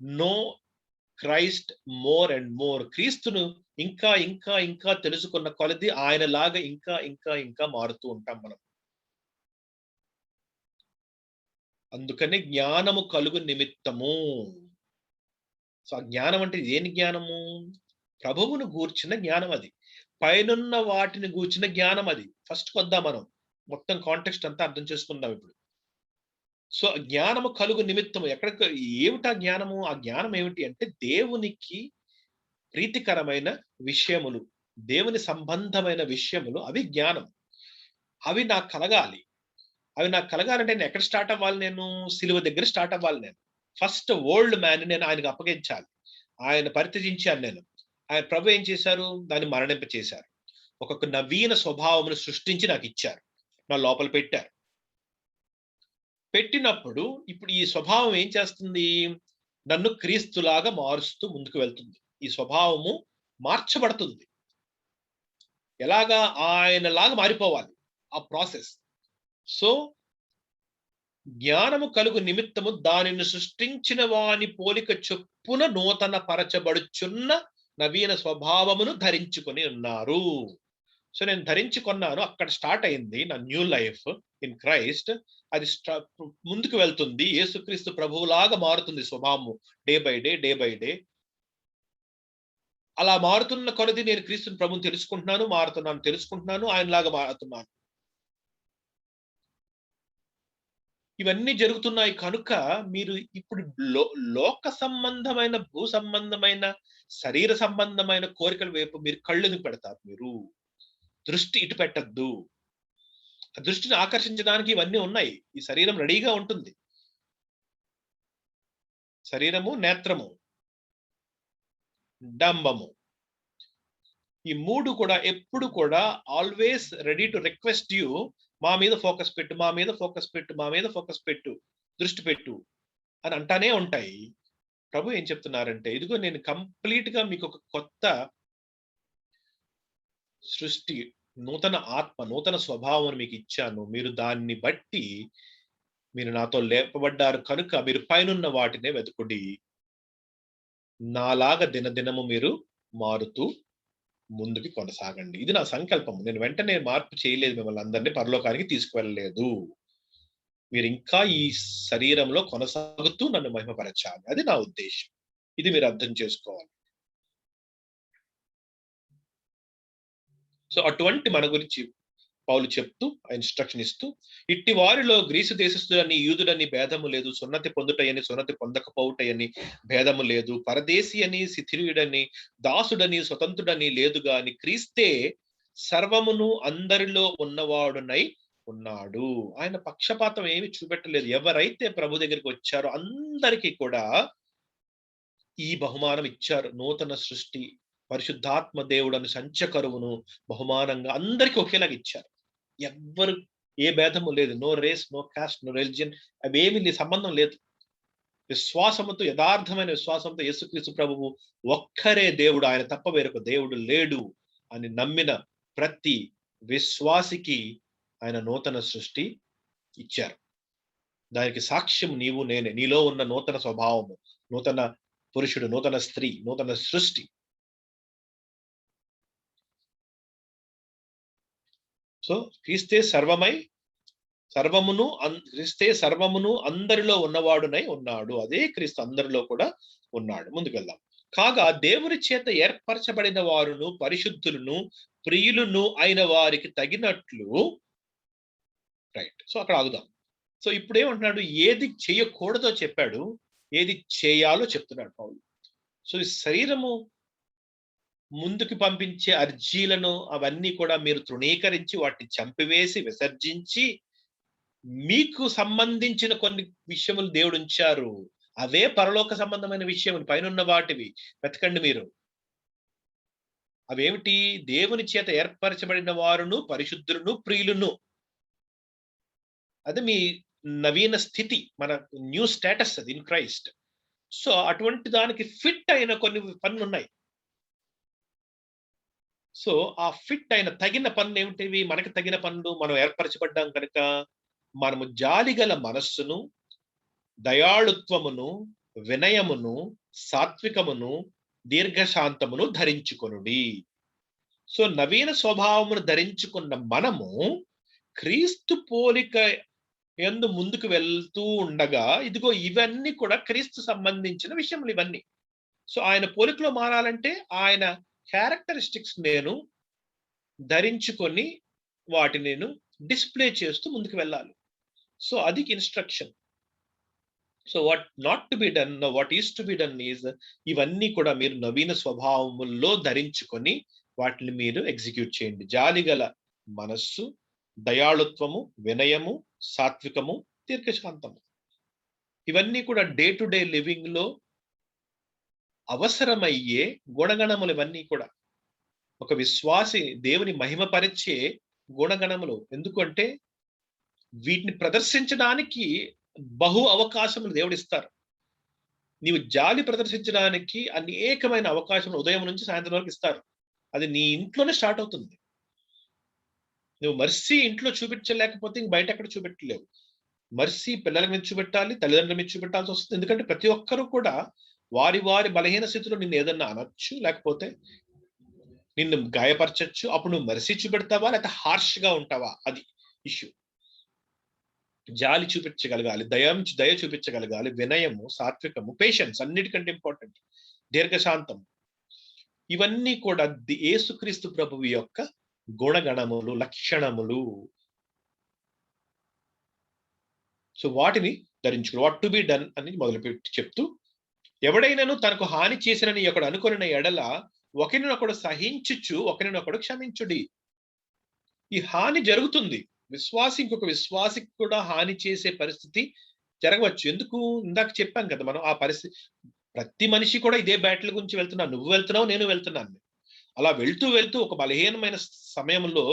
know Christ more and more. క్రీస్తును ఇంకా ఇంకా ఇంకా తెలుసుకున్న కొలది ఆయనలాగా ఇంకా ఇంకా ఇంకా మారుతూ ఉంటాం మనం. అందుకని జ్ఞానము కలుగు నిమిత్తము. సో ఆ జ్ఞానం అంటే ఏని జ్ఞానము? ప్రభువును గూర్చిన జ్ఞానం అది. పైనున్న వాటిని గూర్చిన జ్ఞానం అది. ఫస్ట్ కొద్దాం మనం. మొత్తం కాంటెక్స్ట్ అంతా అర్థం చేసుకుందాం ఇప్పుడు. సో జ్ఞానము కలుగు నిమిత్తము ఏమిటా జ్ఞానము? ఆ జ్ఞానం ఏమిటి అంటే దేవునికి ప్రీతికరమైన విషయములు, దేవుని సంబంధమైన విషయములు, అవి జ్ఞానం. అవి నాకు కలగాలి. అవి నాకు కలగాలంటే నేను ఎక్కడ స్టార్ట్ అవ్వాలి? నేను సిలువ దగ్గర స్టార్ట్ అవ్వాలి. నేను ఫస్ట్ ఓల్డ్ మ్యాన్ నేను ఆయనకు అప్పగించాలి. ఆయన పరిత్యజించాను నేను. ఆయన ప్రభు ఏం చేశారు? దాన్ని మరణింప చేశారు. ఒక్కొక్క నవీన స్వభావమును సృష్టించి నాకు ఇచ్చారు. నా లోపల పెట్టారు. పెట్టినప్పుడు ఇప్పుడు ఈ స్వభావం ఏం చేస్తుంది? నన్ను క్రీస్తులాగా మారుస్తూ ముందుకు వెళ్తుంది. ఈ స్వభావము మార్చబడుతుంది. ఎలాగా? ఆయనలాగా మారిపోవాలి ఆ ప్రాసెస్. సో జ్ఞానము కలుగు నిమిత్తము దానిని సృష్టించిన వాని పోలిక చొప్పున నూతన పరచబడుచున్న నవీన స్వభావమును ధరించుకొని ఉన్నారు. సో నేను ధరించుకున్నాను. అక్కడ స్టార్ట్ అయింది నా న్యూ లైఫ్ ఇన్ క్రైస్ట్. అది ముందుకు వెళ్తుంది. యేసుక్రీస్తు ప్రభువులాగా మారుతుంది స్వభావము. Day by day, day by day. అలా మారుతున్న కొలది నేను క్రీస్తుని ప్రభువుని తెలుసుకుంటున్నాను, ఆయనలాగా మారుతున్నాను. ఇవన్నీ జరుగుతున్నాయి కనుక మీరు ఇప్పుడు లోక సంబంధమైన, భూ సంబంధమైన, శరీర సంబంధమైన కోరికల వైపు మీరు కళ్ళెను పెడతారు. మీరు దృష్టి ఇటు పెట్టద్దు. దృష్టిని ఆకర్షించడానికి ఇవన్నీ ఉన్నాయి. ఈ శరీరం రెడీగా ఉంటుంది. శరీరము, నేత్రము, డంబము, ఈ మూడు కూడా ఎప్పుడు కూడా always ready to request you, మా మీద ఫోకస్ పెట్టు, మా మీద ఫోకస్ పెట్టు, మా మీద ఫోకస్ పెట్టు, దృష్టి పెట్టు అని అంటానే ఉంటాయి. ప్రభు ఏం చెప్తున్నారంటే, ఇదిగో నేను కంప్లీట్ గా మీకు ఒక కొత్త సృష్టి, నూతన ఆత్మ, నూతన స్వభావం మీకు ఇచ్చాను. మీరు దాన్ని బట్టి మీరు నాతో లేపబడ్డారు కనుక మీరు పైనున్న వాటినే వెతుకుడి. నాలాగా దినదినము మీరు మారుతూ ముందుకి కొనసాగండి. ఇది నా సంకల్పం. నేను వెంటనే మార్పు చేయలేదు. మిమ్మల్ని అందరినీ పరలోకానికి తీసుకువెళ్ళలేదు. మీరు ఇంకా ఈ శరీరంలో కొనసాగుతూ నన్ను మహిమపరచాలి. అది నా ఉద్దేశం. ఇది మీరు అర్థం చేసుకోవాలి. సో అటువంటి మన గురించి పౌలు చెప్తూ ఇన్స్ట్రక్షన్ ఇస్తూ, ఇట్టి వారిలో గ్రీసు దేశస్థుడని యూదుడని భేదము లేదు, సున్నతి పొందుటయని సున్నతి పొందకపోవుటయని భేదము లేదు, పరదేశి అని శిథిలుడని దాసుడని స్వతంత్రుడని లేదు గాని క్రీస్తే సర్వమును అందరిలో ఉన్నవాడునై ఉన్నాడు. ఆయన పక్షపాతం ఏమి చూపెట్టలేదు. ఎవరైతే ప్రభు దగ్గరికి వచ్చారో అందరికీ కూడా ఈ బహుమానం ఇచ్చారు. నూతన సృష్టి, పరిశుద్ధాత్మ దేవుడని సంచకరువును బహుమానంగా అందరికీ ఒకేలాగా ఇచ్చారు. ఎవ్వరు ఏ భేదము లేదు. No race, no caste, no religion, అవేమి సంబంధం లేదు. విశ్వాసముతో, యథార్థమైన విశ్వాసంతో యేసుక్రీస్తు ప్రభువు ఒక్కరే దేవుడు, ఆయన తప్ప వేరొక దేవుడు లేడు అని నమ్మిన ప్రతి విశ్వాసికి ఆయన నూతన సృష్టి ఇచ్చారు. దానికి సాక్ష్యం నీవు నేనే. నీలో ఉన్న నూతన స్వభావము, నూతన పురుషుడు, నూతన స్త్రీ, నూతన సృష్టి. సో క్రీస్తే సర్వమును అందరిలో ఉన్నవాడునై ఉన్నాడు. అదే క్రీస్తు అందరిలో కూడా ఉన్నాడు. ముందుకెళ్దాం. కాగా దేవుని చేత ఏర్పరచబడిన వారును పరిశుద్ధులను ప్రియులను అయిన వారికి తగినట్లు, రైట్. సో అక్కడ ఆగుదాం. సో ఇప్పుడు ఏమంటున్నాడు? ఏది చేయకూడదో చెప్పాడు, ఏది చేయాలో చెప్తున్నాడు పౌలు. సో ఈ శరీరము ముందుకు పంపించే అర్జీలను అవన్నీ కూడా మీరు తృణీకరించి వాటిని చంపివేసి విసర్జించి మీకు సంబంధించిన కొన్ని విషయములు దేవుడు ఉంచారు. అవే పరలోక సంబంధమైన విషయములు, పైనున్న వాటివి వెతకండి మీరు. అవేమిటి? దేవుని చేత ఏర్పరచబడిన వారును, పరిశుద్ధులను, ప్రియులను. అది మీ నవీన స్థితి, మన న్యూ స్టేటస్ అది ఇన్ క్రైస్ట్. సో అటువంటి దానికి ఫిట్ అయిన కొన్ని పనులు ఉన్నాయి. సో ఆ ఫిట్ అయిన తగిన పనులు ఏమిటివి? మనకి తగిన పనులు మనం ఏర్పరచబడ్డాం కనుక మనము జాలిగల మనస్సును, దయాళుత్వమును, వినయమును, సాత్వికమును, దీర్ఘశాంతమును ధరించుకొనుడి. సో నవీన స్వభావమును ధరించుకున్న మనము క్రీస్తు పోలిక యందు ముందుకు వెళ్తూ ఉండగా, ఇదిగో ఇవన్నీ కూడా క్రీస్తు సంబంధించిన విషయములు ఇవన్నీ. సో ఆయన పోలికలో మారాలంటే ఆయన క్యారెక్టరిస్టిక్స్ నేను ధరించుకొని వాటిని నేను డిస్ప్లే చేస్తూ ముందుకు వెళ్ళాలి. సో అది instruction. So what not to be done, what is to be done is ఇవన్నీ కూడా మీరు నవీన స్వభావముల్లో ధరించుకొని వాటిని మీరు ఎగ్జిక్యూట్ చేయండి. జాలిగల మనస్సు, దయాళుత్వము, వినయము, సాత్వికము, దీర్ఘశాంతము. ఇవన్నీ కూడా డే టు డే లివింగ్ లో అవసరమయ్యే గుణగణములు. ఇవన్నీ కూడా ఒక విశ్వాసి దేవుని మహిమపరిచే గుణగణములు. ఎందుకంటే వీటిని ప్రదర్శించడానికి బహు అవకాశములు దేవుడిస్తారు. నీవు జాలి ప్రదర్శించడానికి అనేకమైన అవకాశములు ఉదయం నుంచి సాయంత్రం వరకు ఇస్తారు. అది నీ ఇంట్లోనే స్టార్ట్ అవుతుంది. నువ్వు మర్సీ ఇంట్లో చూపించలేకపోతే ఇంక బయట ఎక్కడ చూపెట్టలేవు. మర్సీ పిల్లల మీద చూపెట్టాలి, తల్లిదండ్రుల మీద చూపెట్టాల్సి వస్తుంది. ఎందుకంటే ప్రతి ఒక్కరూ కూడా వారి వారి బలహీన స్థితిలో నిన్ను ఏదన్నా అనొచ్చు, లేకపోతే నిన్ను గాయపరచచ్చు. అప్పుడు నువ్వు మర్సీ చూపెడతావా, లేకపోతే హార్ష్ గా ఉంటావా? అది ఇష్యూ. జాలి చూపించగలగాలి, దయ చూపించగలగాలి, వినయము, సాత్వికము, పేషెన్స్, అన్నిటికంటే ఇంపార్టెంట్, దీర్ఘశాంతం. ఇవన్నీ కూడా యేసుక్రీస్తు ప్రభువు యొక్క గుణగణములు, లక్షణములు. సో వాటిని ధరించుకుని వాట్ టు బి డన్ అని మొదలుపెట్టి చెప్తూ, ఎవడైనాను తనకు హాని చేసినని ఒకడు అనుకొనిన ఎడల ఒకరినొకడు సహించుచు ఒకరినొకడు క్షమించుడి. ఈ హాని జరుగుతుంది. విశ్వాసి ఇంకొక విశ్వాసికి కూడా హాని చేసే పరిస్థితి జరగవచ్చు. ఎందుకు? ఇందాక చెప్పాం కదా మనం ఆ పరిస్థితి. ప్రతి మనిషి కూడా ఇదే బ్యాటిల్ గురించి వెళ్తున్నాను. నువ్వు వెళ్తున్నావు, నేను వెళ్తున్నాను. అలా వెళ్తూ వెళ్తూ ఒక బలహీనమైన సమయంలో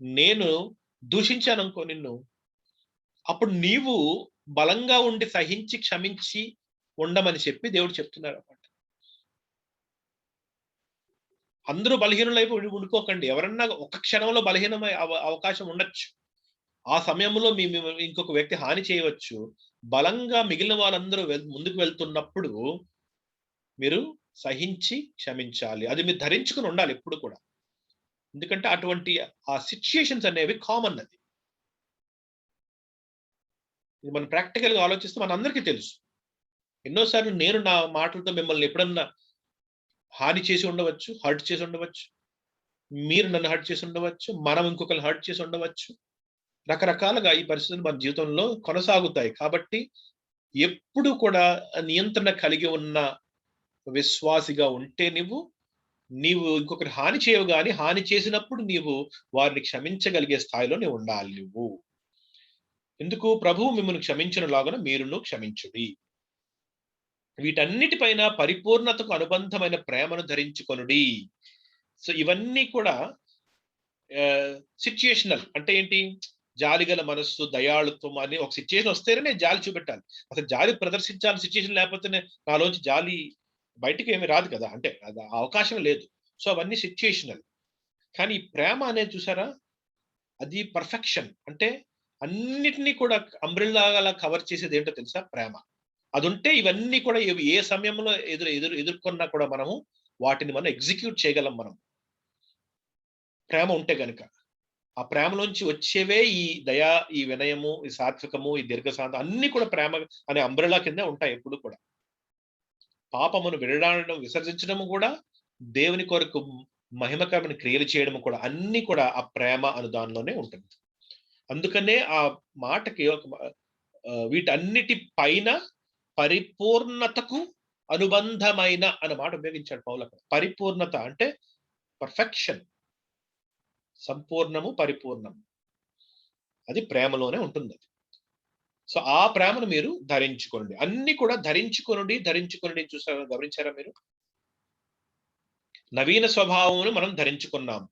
నేను దూషించాను అనుకో నిన్ను, అప్పుడు నీవు బలంగా ఉండి సహించి క్షమించి ఉండమని చెప్పి దేవుడు చెప్తున్నారు అన్నమాట. అందరూ బలహీనులైపు ఉండుకోకండి. ఎవరన్నా ఒక క్షణంలో బలహీనమై అవకాశం ఉండొచ్చు. ఆ సమయంలో ఇంకొక వ్యక్తి హాని చేయవచ్చు. బలంగా మిగిలిన వాళ్ళందరూ ముందుకు వెళ్తున్నప్పుడు మీరు సహించి క్షమించాలి. అది మీరు ధరించుకుని ఉండాలి ఎప్పుడు కూడా. ఎందుకంటే అటువంటి ఆ సిచ్యుయేషన్స్ అనేవి కామన్. అది మనం ప్రాక్టికల్ గా ఆలోచిస్తే మనందరికీ తెలుసు. ఎన్నోసార్లు నేను నా మాటలతో మిమ్మల్ని ఎప్పుడన్నా హాని చేసి ఉండవచ్చు, హర్ట్ చేసి ఉండవచ్చు. మీరు నన్ను హర్ట్ చేసి ఉండవచ్చు, మనం ఇంకొకరిని హర్ట్ చేసి ఉండవచ్చు. రకరకాలుగా ఈ పరిస్థితులు మన జీవితంలో కొనసాగుతాయి. కాబట్టి ఎప్పుడు కూడా నియంత్రణ కలిగి ఉన్న విశ్వాసిగా ఉంటే నీవు ఇంకొకరి హాని చేయవు, కానీ హాని చేసినప్పుడు నీవు వారిని క్షమించగలిగే స్థాయిలో నీవు ఉండాలి. ఎందుకు? ప్రభువు మిమ్మల్ని క్షమించిన లాగున మీరును క్షమించుడి. వీటన్నిటిపైన పరిపూర్ణతకు అనుబంధమైన ప్రేమను ధరించుకొనుడి. సో ఇవన్నీ కూడా సిచ్యుయేషనల్. అంటే ఏంటి? జాలిగల మనస్సు, దయాళుత్వం అని ఒక సిచ్యుయేషన్ వస్తేనే నేను జాలి చూపెట్టాలి. అసలు జాలి ప్రదర్శించాలి సిచ్యుయేషన్ లేకపోతే నాలోంచి జాలి బయటికి ఏమి రాదు కదా. అంటే అది అవకాశం లేదు. సో అవన్నీ సిచ్యుయేషనల్. కానీ ప్రేమ అనేది చూసారా, అది పర్ఫెక్షన్. అంటే అన్నిటినీ కూడా అంబ్రెల్లాగా కవర్ చేసేది ఏంటో తెలుసా? ప్రేమ. అది ఉంటే ఇవన్నీ కూడా ఏ సమయంలో ఎదుర్కొన్నా కూడా మనము వాటిని మనం ఎగ్జిక్యూట్ చేయగలం. మనం ప్రేమ ఉంటే గనుక ఆ ప్రేమలోంచి వచ్చేవే ఈ దయ, ఈ వినయము, ఈ సాత్వికము, ఈ దీర్ఘశాంతం అన్ని కూడా ప్రేమ అనే అంబ్రెల్లా కింద ఉంటాయి ఎప్పుడు కూడా. పాపమును విడనాడడం, విసర్జించడం కూడా, దేవుని కొరకు మహిమకరమైన క్రియలు చేయడం కూడా, అన్ని కూడా ఆ ప్రేమ అను దానిలోనే ఉంటుంది. అందుకనే ఆ మాటకి వీటన్నిటి పైన పరిపూర్ణతకు అనుబంధమైన అన్న మాట ఉపయోగించాడు పౌలు అక్కడ. పరిపూర్ణత అంటే పర్ఫెక్షన్, సంపూర్ణము, పరిపూర్ణము. అది ప్రేమలోనే ఉంటుంది. సో ఆ ప్రేమను మీరు ధరించుకోండి. అన్ని కూడా ధరించుకొనుడి చూసారా, గమనించారా మీరు? నవీన స్వభావమును మనం ధరించుకున్నాం.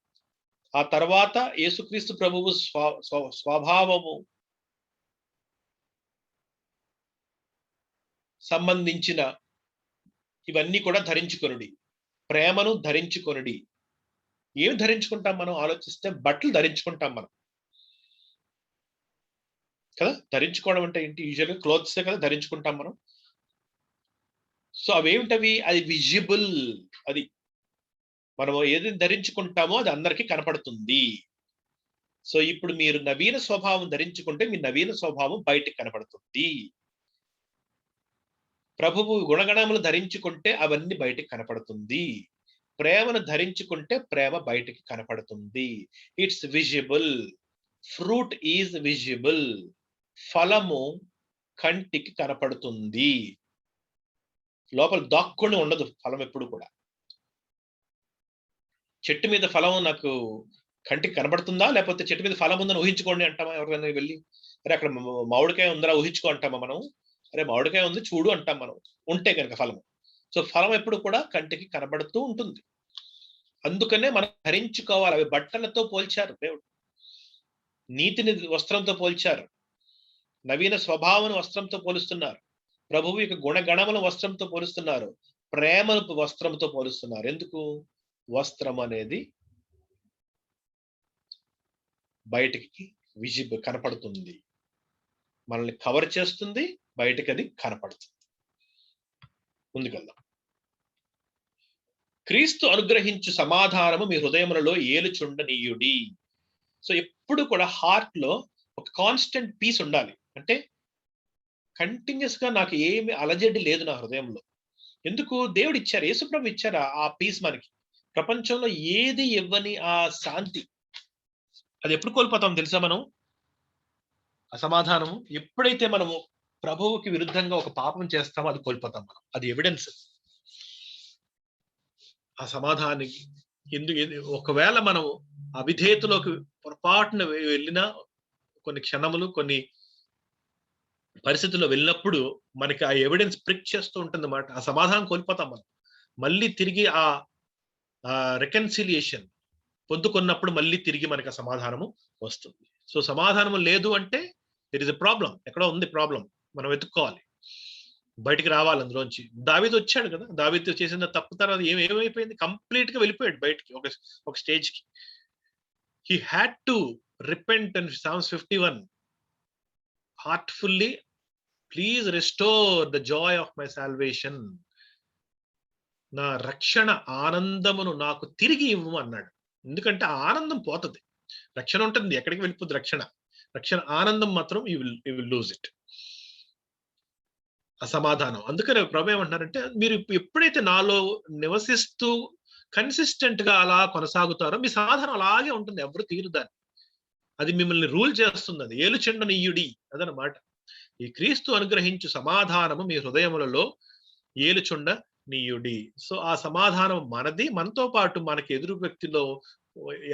ఆ తర్వాత యేసుక్రీస్తు ప్రభువు స్వభావము సంబంధించిన ఇవన్నీ కూడా ధరించుకొనుడి. ప్రేమను ధరించుకొనుడి. ఏమి ధరించుకుంటాం మనం ఆలోచిస్తే? బట్టలు ధరించుకుంటాం మనం కదా. ధరించుకోవడం అంటే ఏంటి? యూజువల్గా క్లోత్సే కదా ధరించుకుంటాం మనం. సో అవేమిటవి? అది విజిబుల్. అది మనం ఏది ధరించుకుంటామో అది అందరికీ కనపడుతుంది. సో ఇప్పుడు మీరు నవీన స్వభావం ధరించుకుంటే మీ నవీన స్వభావం బయటికి కనపడుతుంది. ప్రభువు గుణగణములు ధరించుకుంటే అవన్నీ బయటికి కనపడుతుంది. ప్రేమను ధరించుకుంటే ప్రేమ బయటికి కనపడుతుంది. It's visible. Fruit is visible. ఫలము కంటికి కనపడుతుంది. లోపల దాక్కుని ఉండదు ఫలం ఎప్పుడు కూడా. చెట్టు మీద ఫలం నాకు కంటికి కనబడుతుందా? లేకపోతే చెట్టు మీద ఫలం ఉందని ఊహించుకోండి అంటామా ఎవరికైనా వెళ్ళి? అరే అక్కడ మామిడికాయ ఉందరా ఊహించుకో అంటామా మనం? అరే మామిడికాయ ఉంది చూడు అంటాం మనం, ఉంటే కనుక ఫలం. సో ఫలం ఎప్పుడు కూడా కంటికి కనబడుతూ ఉంటుంది. అందుకనే మనం ధరించుకోవాలి. అవి బట్టలతో పోల్చారు దేవుడు. నీతిని వస్త్రంతో పోల్చారు. నవీన స్వభావం వస్త్రంతో పోలుస్తున్నారు. ప్రభువు యొక్క గుణగణముల వస్త్రంతో పోలుస్తున్నారు. ప్రేమను వస్త్రంతో పోలుస్తున్నారు. ఎందుకు? వస్త్రం అనేది బయటికి విజిబుల్ కనపడుతుంది. మనల్ని కవర్ చేస్తుంది, బయటకి అది కనపడుతుంది. ముందుకెళ్దాం. క్రీస్తు అనుగ్రహించు సమాధానము మీ హృదయములలో ఏలుచుండనీయుడి. సో ఎప్పుడు కూడా హార్ట్ లో ఒక కాన్స్టెంట్ పీస్ ఉండాలి. అంటే కంటిన్యూస్ గా నాకు ఏమి అలజడి లేదు నా హృదయంలో. ఎందుకు? దేవుడు ఇచ్చారు, యేసుప్రభు ఇచ్చారు ఆ పీస్ మనకి. ప్రపంచంలో ఏది ఇవ్వని ఆ శాంతి, అది ఎప్పుడు కోల్పోతాం తెలుసా మనం? అసమాధానము ఎప్పుడైతే మనము ప్రభువుకి విరుద్ధంగా ఒక పాపం చేస్తామో అది కోల్పోతాం మనం. అది ఎవిడెన్స్. ఆ సమాధానానికి ఒకవేళ మనం అవిధేయతలోకి పొరపాటున వెళ్ళినా, కొన్ని క్షణములు కొన్ని పరిస్థితుల్లో వెళ్ళినప్పుడు మనకి ఆ ఎవిడెన్స్ ప్రిక్ చేస్తూ ఉంటుంది అన్నమాట. ఆ సమాధానం కోల్పోతాం మనం. మళ్ళీ తిరిగి ఆ రికన్సిలియేషన్ పొందుకున్నప్పుడు మళ్ళీ తిరిగి మనకి ఆ సమాధానము వస్తుంది. సో సమాధానము లేదు అంటే దెర్ ఇస్ ఎ ప్రాబ్లం. ఎక్కడో ఉంది ప్రాబ్లం, మనం వెతుక్కోవాలి, బయటికి రావాలి అందులోంచి. దావీదు వచ్చాడు కదా, దావీదు చేసిన తప్పు తర్వాత ఏమైపోయింది? కంప్లీట్ గా వెళ్ళిపోయాడు బయటికి, ఒక స్టేజ్ కి. He had to repent and Psalms 51 heartfully, please restore the joy of my salvation. నా రక్షణ ఆనందమును నాకు తిరిగి ఇవ్వు అన్నాడు. ఎందుకంటే ఆ ఆనందం పోతుంది. రక్షణ ఉంటుంది, ఎక్కడికి వెళ్ళిపోద్ది రక్షణ. రక్షణ ఆనందం మాత్రం యూ విల్ లూజ్ ఇట్. అసమాధానం. అందుకనే ప్రభు ఏమంటున్నారంటే, మీరు ఎప్పుడైతే నాలో నివసిస్తూ కన్సిస్టెంట్ గా అలా కొనసాగుతారో మీ సమాధానం అలాగే ఉంటుంది, ఎవరు తీరు దాన్ని. అది మిమ్మల్ని రూల్ చేస్తుంది. అది ఏలుచుండనీయుడి అదనమాట. ఈ క్రీస్తు అనుగ్రహించు సమాధానము మీ హృదయములలో ఏలుచుండనీయుడి. సో ఆ సమాధానం మనది, మనతో పాటు మనకి ఎదురు వ్యక్తిలో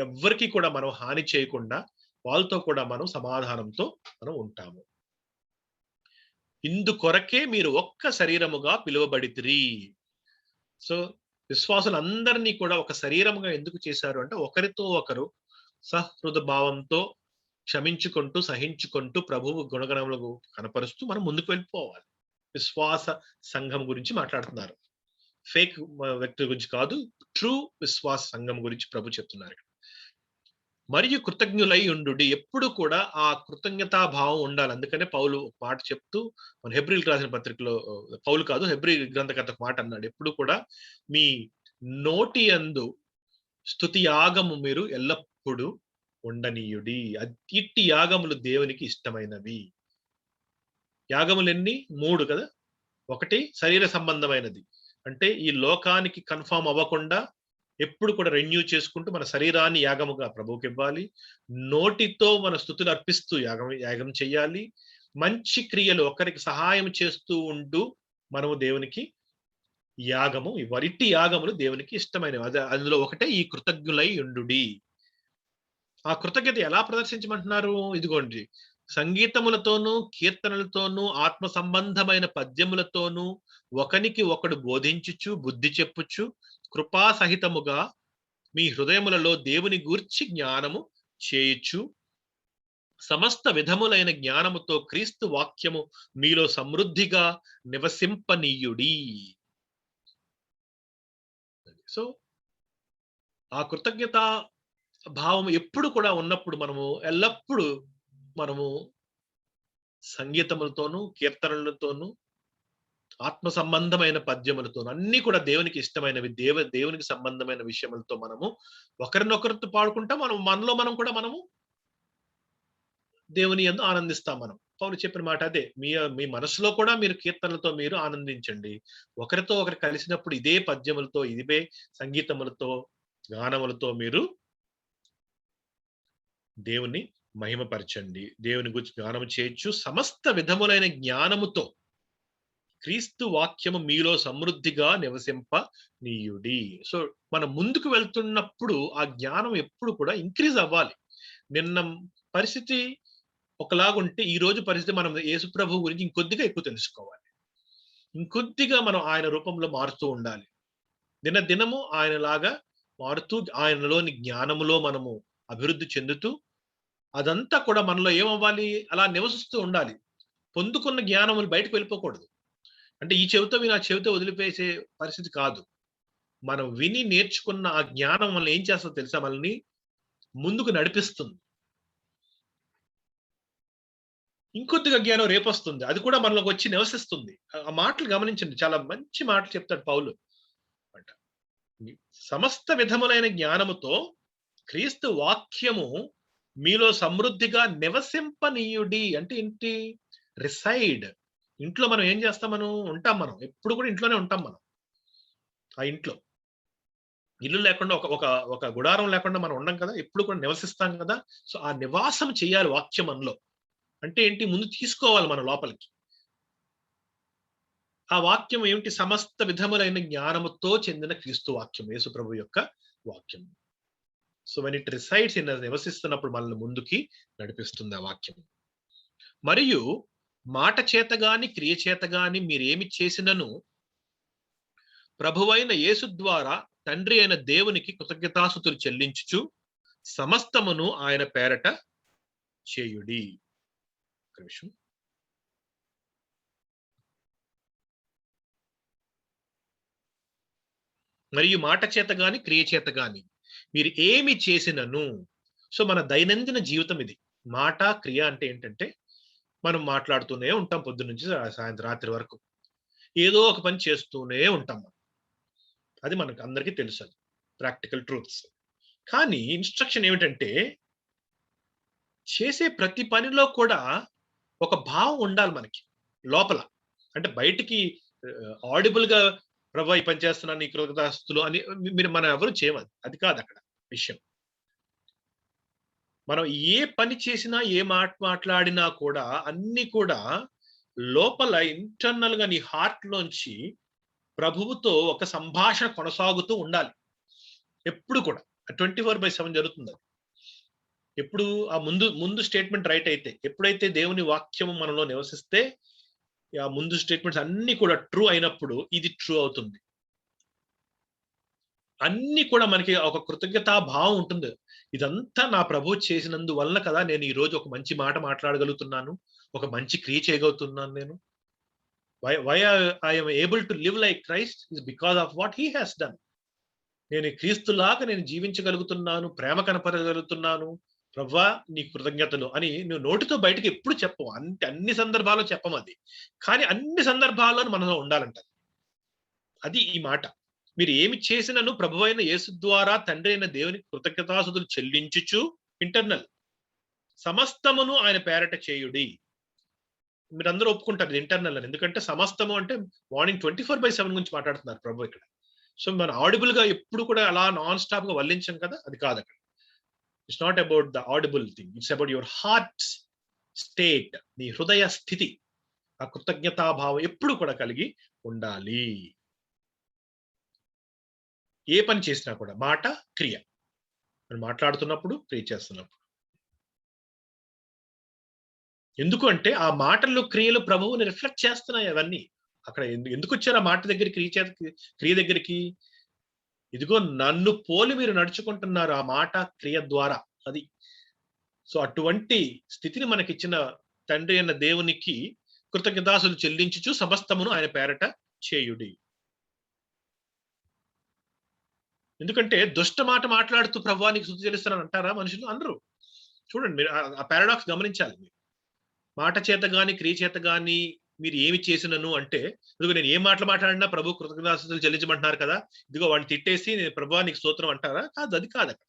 ఎవ్వరికి కూడా మనం హాని చేయకుండా వాళ్ళతో కూడా మనం సమాధానంతో మనం ఉంటాము. ఇందుకొరకే మీరు ఒక్క శరీరముగా పిలువబడితిరి. సో విశ్వాసులందరినీ కూడా ఒక శరీరముగా ఎందుకు చేశారు అంటే, ఒకరితో ఒకరు సహృద భావంతో క్షమించుకుంటూ సహించుకుంటూ ప్రభువు గుణగణములకు కనపరుస్తూ మనం ముందుకు వెళ్ళిపోవాలి. విశ్వాస సంఘం గురించి మాట్లాడుతున్నారు, ఫేక్ వ్యక్తుల గురించి కాదు, ట్రూ విశ్వాస సంఘం గురించి ప్రభు చెప్తున్నారు. మరియు కృతజ్ఞులై ఉండు. ఎప్పుడు కూడా ఆ కృతజ్ఞతా భావం ఉండాలి. అందుకనే పౌలు ఒక మాట చెప్తూ, మన హెబ్రీలకు రాసిన పత్రికలో, పౌలు కాదు హెబ్రీ గ్రంథకర్త ఒక మాట అన్నాడు, ఎప్పుడు కూడా మీ నోటి యందు స్తుతి యాగము మీరు ఎల్లప్పుడూ ఉండనీయుడి. ఇట్టి యాగములు దేవునికి ఇష్టమైనవి. యాగములెన్ని? 3 కదా. ఒకటి శరీర సంబంధమైనది, అంటే ఈ లోకానికి కన్ఫామ్ అవ్వకుండా ఎప్పుడు కూడా రెన్యూ చేసుకుంటూ మన శరీరాన్ని యాగముగా ప్రభువుకి ఇవ్వాలి. నోటితో మన స్తుతులు అర్పిస్తూ యాగం చెయ్యాలి. మంచి క్రియలు ఒకరికి సహాయం చేస్తూ ఉంటూ మనము దేవునికి యాగము ఇవ్వాలి. ఇట్టి యాగములు దేవునికి ఇష్టమైనవి. అందులో ఒకటే ఈ కృతజ్ఞులై ఉండుడి. ఆ కృతజ్ఞత ఎలా ప్రదర్శించమంటున్నారు? ఇదిగోండి, సంగీతములతోనూ కీర్తనలతోనూ ఆత్మ సంబంధమైన పద్యములతోనూ ఒకనికి ఒకడు బోధించుచు బుద్ధి చెప్పుచు కృపా సహితముగా మీ హృదయములలో దేవుని గూర్చి జ్ఞానము చేయుచు సమస్త విధములైన జ్ఞానముతో క్రీస్తు వాక్యము మీలో సమృద్ధిగా నివసింపనీయుడి. సో ఆ కృతజ్ఞత భావం ఎప్పుడు కూడా ఉన్నప్పుడు మనము ఎల్లప్పుడూ మనము సంగీతములతోనూ కీర్తనలతోనూ ఆత్మ సంబంధమైన పద్యములతోనూ అన్ని కూడా దేవునికి ఇష్టమైనవి, దేవునికి సంబంధమైన విషయములతో మనము ఒకరినొకరితో పాడుకుంటాం. మనలో మనం కూడా మనము దేవుని యందు ఆనందిస్తాం. పౌలు చెప్పిన మాట అదే. మీ మనసులో కూడా మీరు కీర్తనలతో మీరు ఆనందించండి. ఒకరితో ఒకరు కలిసినప్పుడు ఇదే పద్యములతో ఇదే సంగీతములతో గానములతో మీరు దేవుని మహిమపరచండి. దేవుని గురించి జ్ఞానము చేయొచ్చు. సమస్త విధములైన జ్ఞానముతో క్రీస్తు వాక్యము మీలో సమృద్ధిగా నివసింపనీయుడి. సో మనం ముందుకు వెళ్తున్నప్పుడు ఆ జ్ఞానం ఎప్పుడు కూడా ఇంక్రీజ్ అవ్వాలి. నిన్న పరిస్థితి ఒకలాగుంటే ఈ రోజు పరిస్థితి మనం యేసు ప్రభు గురించి ఇంకొద్దిగా ఎక్కువ తెలుసుకోవాలి. ఇంకొద్దిగా మనం ఆయన రూపంలో మారుతూ ఉండాలి. దినము ఆయనలాగా మారుతూ ఆయనలోని జ్ఞానములో మనము అభివృద్ధి చెందుతూ అదంతా కూడా మనలో ఏమవ్వాలి? అలా నివసిస్తూ ఉండాలి. పొందుకున్న జ్ఞానములు బయటకు వెళ్ళిపోకూడదు. అంటే ఈ చెవితో విని ఆ చెవితో వదిలిపేసే పరిస్థితి కాదు. మనం విని నేర్చుకున్న ఆ జ్ఞానం మనల్ని ఏం చేస్తుందో తెలుసా? మనల్ని ముందుకు నడిపిస్తుంది. ఇంకొద్దిగా జ్ఞానం రేపొస్తుంది. అది కూడా మనలోకి వచ్చి నివసిస్తుంది. ఆ మాటలు గమనించండి. చాలా మంచి మాటలు చెప్తాడు పౌలు. అంట సమస్త విధములైన జ్ఞానముతో క్రీస్తు వాక్యము మీలో సమృద్ధిగా నివసింపనీయుడి. అంటే ఏంటి? రిసైడ్. ఇంట్లో మనం ఏం చేస్తాం? ఉంటాం. ఎప్పుడు కూడా ఇంట్లోనే ఉంటాం. ఆ ఇంట్లో ఇల్లు లేకుండా ఒక గుడారం లేకుండా మనం ఉండం కదా. ఎప్పుడు కూడా నివసిస్తాం కదా. సో ఆ నివాసం చేయాలి వాక్యం మనలో. అంటే ఏంటి? ముందు తీసుకోవాలి మన లోపలికి. ఆ వాక్యం ఏమిటి? సమస్త విధములైన జ్ఞానముతో చెందిన క్రీస్తు వాక్యం, యేసు ప్రభు యొక్క వాక్యం. So when it resides in us, నివసిస్తున్నప్పుడు మనల్ని ముందుకి నడిపిస్తుంది ఆ వాక్యం. మరియు మాట చేత గాని క్రియ చేత గాని మీరేమి చేసినను ప్రభువైన యేసు ద్వారా తండ్రి అయిన దేవునికి కృతజ్ఞతాస్తుతులు చెల్లించుచు సమస్తమును ఆయన పేరట చేయుడి. మరియు మాట చేత గాని క్రియ చేత గాని మీరు ఏమి చేసినను. సో మన దైనందిన జీవితం ఇది. మాట క్రియ అంటే ఏంటంటే మనం మాట్లాడుతూనే ఉంటాం పొద్దున్న నుంచి సాయంత్రం రాత్రి వరకు. ఏదో ఒక పని చేస్తూనే ఉంటాం. అది మనకు అందరికీ తెలుసు. అది ప్రాక్టికల్ ట్రూత్స్. కానీ ఇన్స్ట్రక్షన్ ఏమిటంటే చేసే ప్రతి పనిలో కూడా ఒక భావం ఉండాలి మనకి లోపల. అంటే బయటికి ఆడిబుల్ గా ప్రభు ఈ పని చేస్తున్నాను, ఈ కృతజ్ఞతాస్తుతులు అని మనం ఎవరు చేయమని. అది కాదు అక్కడ విషయం. మనం ఏ పని చేసినా ఏ మాట మాట్లాడినా కూడా అన్ని కూడా లోపల ఇంటర్నల్ గా నీ హార్ట్ లోంచి ప్రభువుతో ఒక సంభాషణ కొనసాగుతూ ఉండాలి. ఎప్పుడు కూడా 24/7 జరుగుతుంది. ఎప్పుడు ఆ ముందు స్టేట్మెంట్ రైట్ అయితే, ఎప్పుడైతే దేవుని వాక్యము మనలో నివసిస్తే ఆ ముందు స్టేట్మెంట్స్ అన్ని కూడా ట్రూ అయినప్పుడు ఇది ట్రూ అవుతుంది. అన్ని కూడా మనకి ఒక కృతజ్ఞతా భావం ఉంటుంది. ఇదంతా నా ప్రభు చేసినందువల్ల కదా నేను ఈ రోజు ఒక మంచి మాట మాట్లాడగలుగుతున్నాను, ఒక మంచి క్రియ చేయగలుగుతున్నాను. నేను why I am able to live like Christ is because of what he has done. నేను క్రీస్తులాగా నేను జీవించగలుగుతున్నాను, ప్రేమ కనపరగలుగుతున్నాను. ప్రభువా నీ కృతజ్ఞతలు అని నువ్వు నోటితో బయటకు ఎప్పుడు చెప్పవు. అన్ని సందర్భాల్లో చెప్పం అది. కానీ అన్ని సందర్భాల్లోనూ మనలో ఉండాలంట. అది ఈ మాట. మీరు ఏమి చేసినను ప్రభువైన యేసు ద్వారా తండ్రి అయిన దేవునికి కృతజ్ఞతాస్తుతులు చెల్లించుచు, ఇంటర్నల్, సమస్తమును ఆయన పేరట చేయుడి. మీరందరూ ఒప్పుకుంటారు ఇంటర్నల్ అని. ఎందుకంటే సమస్తము అంటే మార్నింగ్ 24/7 గురించి మాట్లాడుతున్నారు ప్రభు ఇక్కడ. సో మనం ఆడిబుల్ గా ఎప్పుడు కూడా అలా నాన్ స్టాప్ గా వల్లించం కదా. అది కాదు అక్కడ. It's not about the audible thing. It's about your heart state. నీ హృదయ స్థితి. ఆ కృతజ్ఞతాభావం ఎప్పుడు కూడా కలిగి ఉండాలి. ఏ పని చేసినా కూడా మాట, క్రియ. మనం మాట్లాడుతున్నప్పుడు, క్రియ చేస్తున్నప్పుడు. ఎందుకు అంటే ఆ మాటలు, క్రియలు ప్రభువుని రిఫ్లెక్ట్ చేస్తున్నాయి అవన్నీ. అక్కడ ఎందుకొచ్చారు ఆ మాట దగ్గరికి, క్రియ దగ్గరికి? ఇదిగో నన్ను పోలి మీరు నడుచుకుంటున్నారు ఆ మాట, క్రియ ద్వారా. అది. సో అటువంటి స్థితిని మనకిచ్చిన తండ్రి అయిన దేవునికి కృతజ్ఞతాస్తుతులు చెల్లించుచు సమస్తమును ఆయన పేరట చేయుడి. ఎందుకంటే దుష్ట మాట మాట్లాడుతూ ప్రభువా నీకు స్తుతి చెల్లిస్తున్నాను అంటారా మనుషులు? అనరు. చూడండి మీరు ఆ పారాడాక్స్ గమనించాలి మీరు. మాట చేత గాని, క్రియ చేత గాని మీరు ఏమి చేసినను అంటే, ఇదిగో నేను ఏ మాటలు మాట్లాడినా ప్రభు కృతజ్ఞతాస్తుతులు చెల్లించమంటున్నారు కదా! ఇదిగో వాడిని తిట్టేసి నేను ప్రభువా నీకు స్తోత్రం అంటారా? కాదు. అది కాదక్కడ.